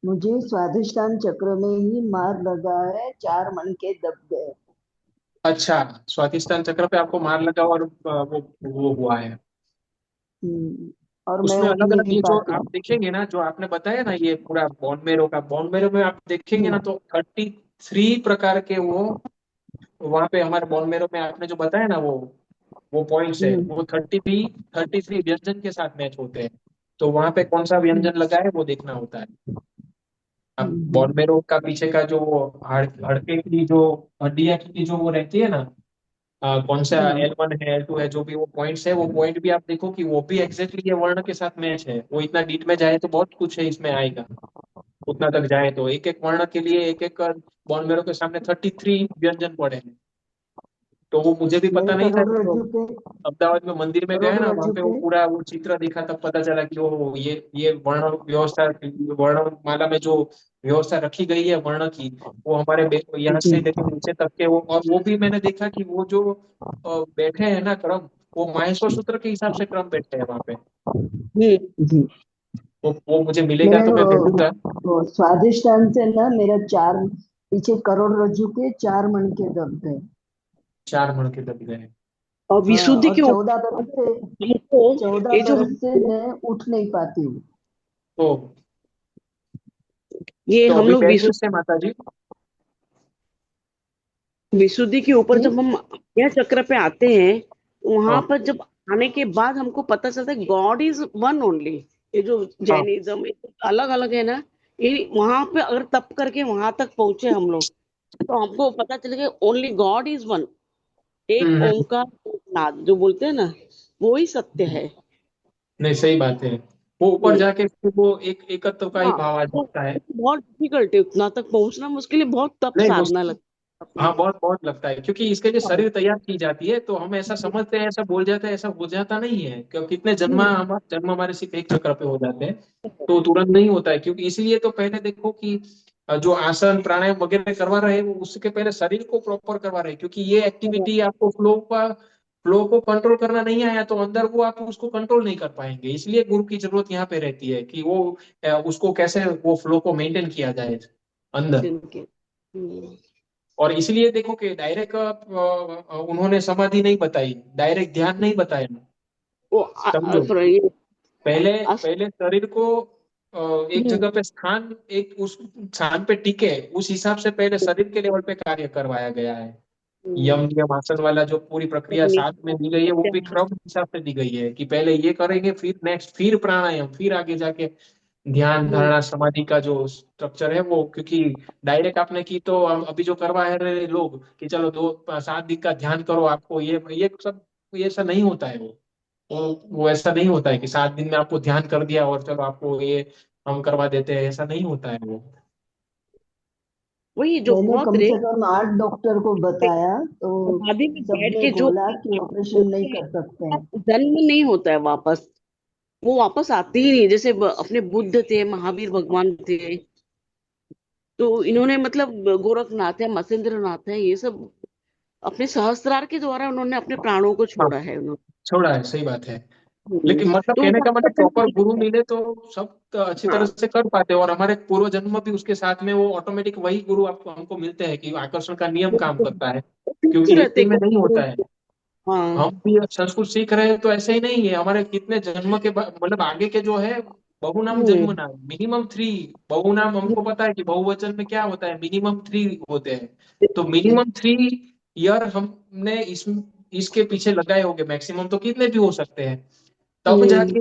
[SPEAKER 9] मुझे स्वादिष्टान चक्र में ही मार लगा है, 4 मन के दब गए।
[SPEAKER 3] अच्छा, स्वादिष्टान चक्र पे आपको मार लगा, और वो हुआ है।
[SPEAKER 9] और मैं
[SPEAKER 3] उसमें
[SPEAKER 9] उठ
[SPEAKER 3] अलग अलग
[SPEAKER 9] नहीं
[SPEAKER 3] ये जो
[SPEAKER 9] पाती
[SPEAKER 3] आप
[SPEAKER 9] हूँ।
[SPEAKER 3] देखेंगे ना, जो आपने बताया ना, ये पूरा बॉन मेरो में आप देखेंगे ना,
[SPEAKER 9] हम्म,
[SPEAKER 3] तो 33 प्रकार के वो वहां पे हमारे बॉन मेरो में आपने जो बताया ना, वो पॉइंट्स है,
[SPEAKER 9] हम्म,
[SPEAKER 3] वो 33 व्यंजन के साथ मैच होते हैं। तो वहां पे कौन सा
[SPEAKER 9] हम्म,
[SPEAKER 3] व्यंजन लगा है वो देखना होता है। अब
[SPEAKER 9] हम्म,
[SPEAKER 3] बॉन मेरो का पीछे का जो हड़के की जो हड्डियां की जो वो रहती है ना, कौन सा
[SPEAKER 9] हम्म,
[SPEAKER 3] L1 है, L2 है, जो भी वो पॉइंट्स है, वो पॉइंट भी आप देखो कि वो भी एग्जैक्टली ये वर्ण के साथ मैच है। वो इतना डीप में जाए तो बहुत कुछ है इसमें आएगा। उतना तक जाए तो एक एक वर्ण के लिए एक एक बॉन मेरो के सामने 33 व्यंजन पड़े हैं। तो वो मुझे भी पता
[SPEAKER 9] मेरे
[SPEAKER 3] नहीं था। तो
[SPEAKER 9] करोड़रज्जु के
[SPEAKER 3] अहमदाबाद में मंदिर में गए ना, वहां
[SPEAKER 9] करोड़रज्जु
[SPEAKER 3] पे वो
[SPEAKER 9] के
[SPEAKER 3] पूरा वो चित्र दिखा, तब पता चला कि वो ये वर्ण व्यवस्था, वर्णमाला में जो व्यवस्था रखी गई है वर्ण की, वो हमारे यहाँ से लेकर नीचे तक के वो। और वो भी मैंने देखा कि वो जो बैठे हैं ना क्रम, वो माहेश्वर सूत्र के हिसाब से क्रम बैठे हैं वहां पे।
[SPEAKER 9] जी।
[SPEAKER 3] वो मुझे मिलेगा
[SPEAKER 9] मेरे
[SPEAKER 3] तो मैं भेजूंगा।
[SPEAKER 9] वो स्वादिष्टान से ना मेरा 4 पीछे करोड़रज्जु के 4 मन के दब गए।
[SPEAKER 3] 4 मण के दब गए।
[SPEAKER 5] और विशुद्धि
[SPEAKER 9] और
[SPEAKER 5] के
[SPEAKER 9] 14
[SPEAKER 5] ऊपर
[SPEAKER 9] बरस से
[SPEAKER 5] हमको
[SPEAKER 9] 14
[SPEAKER 5] ये जो
[SPEAKER 9] बरस से मैं उठ नहीं पाती हूँ।
[SPEAKER 3] तो
[SPEAKER 5] ये
[SPEAKER 3] तो
[SPEAKER 5] हम
[SPEAKER 3] अभी
[SPEAKER 5] लोग
[SPEAKER 3] बैठ से माता जी।
[SPEAKER 5] विशुद्धि के ऊपर
[SPEAKER 9] जी।
[SPEAKER 5] जब हम यह चक्र पे आते हैं, वहां
[SPEAKER 3] हाँ
[SPEAKER 5] पर जब आने के बाद हमको पता चलता है गॉड इज वन ओनली। ये जो
[SPEAKER 3] हाँ।
[SPEAKER 5] जैनिज्म अलग अलग है ना, ये वहां पे अगर तप करके वहां तक पहुंचे हम लोग, तो हमको पता चलेगा ओनली गॉड इज वन। एक
[SPEAKER 3] हम्म।
[SPEAKER 5] ओमकार नाद जो बोलते हैं ना, वो ही सत्य है।
[SPEAKER 3] नहीं, सही बात है। वो ऊपर
[SPEAKER 5] हम्म,
[SPEAKER 3] जाके फिर वो एक एकत्व का ही
[SPEAKER 5] हाँ,
[SPEAKER 3] भाव आ
[SPEAKER 5] तो
[SPEAKER 3] जाता है।
[SPEAKER 5] बहुत डिफिकल्ट है, उतना तक पहुंचना मुश्किल है, बहुत तप
[SPEAKER 3] नहीं
[SPEAKER 5] साधना लगता है
[SPEAKER 3] हाँ,
[SPEAKER 5] अपना।
[SPEAKER 3] बहुत बहुत लगता है, क्योंकि इसके लिए शरीर तैयार की जाती है। तो हम ऐसा समझते हैं, ऐसा बोल जाते हैं, ऐसा हो जाता नहीं है। क्योंकि कितने जन्म हमारे सिर्फ एक चक्र पे हो जाते हैं। तो तुरंत नहीं होता है, क्योंकि इसलिए तो पहले देखो कि जो आसन प्राणायाम वगैरह करवा रहे हैं, वो उसके पहले शरीर को प्रॉपर करवा रहे हैं। क्योंकि ये एक्टिविटी आपको फ्लो को कंट्रोल करना नहीं आया, तो अंदर वो आप उसको कंट्रोल नहीं कर पाएंगे। इसलिए गुरु की जरूरत यहाँ पे रहती है कि वो उसको कैसे वो फ्लो को मेंटेन किया जाए अंदर।
[SPEAKER 5] जिनके
[SPEAKER 3] और इसलिए देखो कि डायरेक्ट उन्होंने समाधि नहीं बताई, डायरेक्ट ध्यान नहीं बताया।
[SPEAKER 5] वो
[SPEAKER 3] समझो,
[SPEAKER 5] ये
[SPEAKER 3] पहले
[SPEAKER 5] अस-
[SPEAKER 3] पहले शरीर को एक
[SPEAKER 5] हम्म,
[SPEAKER 3] जगह पे स्थान, एक उस स्थान पे टिके, उस हिसाब से पहले शरीर के लेवल पे कार्य करवाया गया है। यम
[SPEAKER 5] हम्म,
[SPEAKER 3] नियम आसन वाला जो पूरी प्रक्रिया साथ में दी गई है, वो भी क्रम हिसाब से दी गई है कि पहले ये करेंगे, फिर नेक्स्ट, फिर प्राणायाम, फिर आगे जाके ध्यान धारणा समाधि का जो स्ट्रक्चर है वो, क्योंकि डायरेक्ट आपने की तो अभी जो करवा रहे लोग कि चलो 7 दिन का ध्यान करो, आपको ये सब, ये ऐसा नहीं होता है। वो ऐसा नहीं होता है कि 7 दिन में आपको ध्यान कर दिया और चलो आपको ये हम करवा देते हैं, ऐसा नहीं होता है वो।
[SPEAKER 5] वही जो
[SPEAKER 9] मैंने
[SPEAKER 5] बहुत
[SPEAKER 9] कम
[SPEAKER 5] रेयर
[SPEAKER 9] से कम 8 डॉक्टर को बताया तो
[SPEAKER 5] समाधि में बैठ
[SPEAKER 9] सबने
[SPEAKER 5] के जो
[SPEAKER 9] बोला कि ऑपरेशन नहीं कर सकते हैं।
[SPEAKER 5] जन्म नहीं होता है वापस, वो वापस आते ही नहीं। जैसे अपने बुद्ध थे, महावीर भगवान थे, तो इन्होंने मतलब गोरखनाथ है, मत्स्येंद्र नाथ है, ये सब अपने सहस्त्रार के द्वारा उन्होंने अपने प्राणों को
[SPEAKER 3] हाँ,
[SPEAKER 5] छोड़ा है उन्होंने।
[SPEAKER 3] छोड़ा है, सही बात है। लेकिन मतलब
[SPEAKER 5] तो
[SPEAKER 3] कहने का मतलब प्रॉपर गुरु मिले तो सब अच्छी तरह से कर पाते हैं, और हमारे पूर्व जन्म भी उसके साथ में वो ऑटोमेटिक वही गुरु आपको हमको मिलते हैं कि आकर्षण का नियम काम करता है, क्योंकि एक
[SPEAKER 5] रहते
[SPEAKER 3] दिन में नहीं होता है।
[SPEAKER 5] हाँ
[SPEAKER 3] हम भी अब संस्कृत सीख रहे हैं तो ऐसे ही नहीं है, हमारे कितने जन्म के मतलब आगे के जो है बहुनाम जन्म नाम मिनिमम 3। बहुनाम हमको पता है कि बहुवचन में क्या होता है, मिनिमम 3 होते हैं। तो मिनिमम 3 ईयर हमने इसके पीछे लगाए होंगे, मैक्सिमम तो कितने भी हो सकते हैं। तब जाके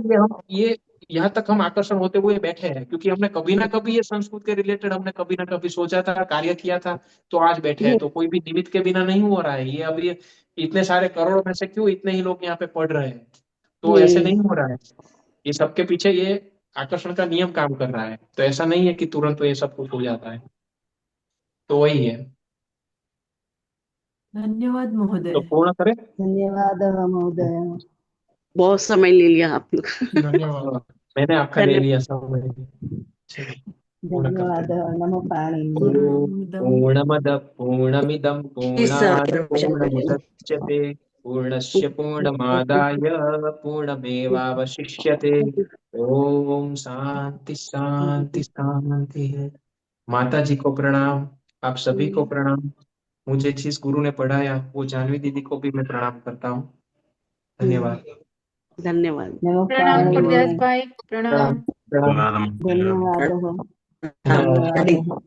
[SPEAKER 3] ये यहाँ तक हम आकर्षण होते हुए बैठे हैं, क्योंकि हमने कभी ना कभी ये संस्कृत के रिलेटेड हमने कभी ना कभी सोचा था, कार्य किया था, तो आज बैठे हैं। तो कोई भी निमित्त के बिना नहीं हो रहा है ये। अब ये इतने सारे करोड़ में से क्यों इतने ही लोग यहाँ पे पढ़ रहे हैं, तो ऐसे नहीं हो रहा है। ये सबके पीछे ये आकर्षण का नियम काम कर रहा है, तो ऐसा नहीं है कि तुरंत ये सब कुछ हो जाता है। तो वही है।
[SPEAKER 2] धन्यवाद
[SPEAKER 3] तो
[SPEAKER 2] महोदय।
[SPEAKER 3] पूर्ण करें।
[SPEAKER 9] धन्यवाद महोदय।
[SPEAKER 5] बहुत समय ले लिया आप लोग।
[SPEAKER 3] धन्यवाद, मैंने आपका ले
[SPEAKER 5] धन्यवाद।
[SPEAKER 3] लिया समय। चलिए, पूर्ण करते
[SPEAKER 9] धन्यवाद
[SPEAKER 3] हैं।
[SPEAKER 9] नमो पाणिनि।
[SPEAKER 3] पूर्णमद पूर्णमिदं पूर्णात्
[SPEAKER 4] सर्वं
[SPEAKER 3] पूर्णमुदच्यते पूर्णस्य पूर्णमादाय पूर्णमेवावशिष्यते। ओम शांति शांति शांति। माता जी को प्रणाम, आप सभी को प्रणाम। मुझे जिस गुरु ने पढ़ाया वो जानवी दीदी को भी मैं प्रणाम करता हूँ। धन्यवाद।
[SPEAKER 5] धन्यवाद।
[SPEAKER 9] नमो
[SPEAKER 4] प्रणाम
[SPEAKER 9] पाणिनि।
[SPEAKER 4] गुरुदास भाई, प्रणाम।
[SPEAKER 3] प्रणाम।
[SPEAKER 1] धन्यवाद।
[SPEAKER 9] धन्यवाद
[SPEAKER 3] धन्यवाद।
[SPEAKER 9] धन्यवाद।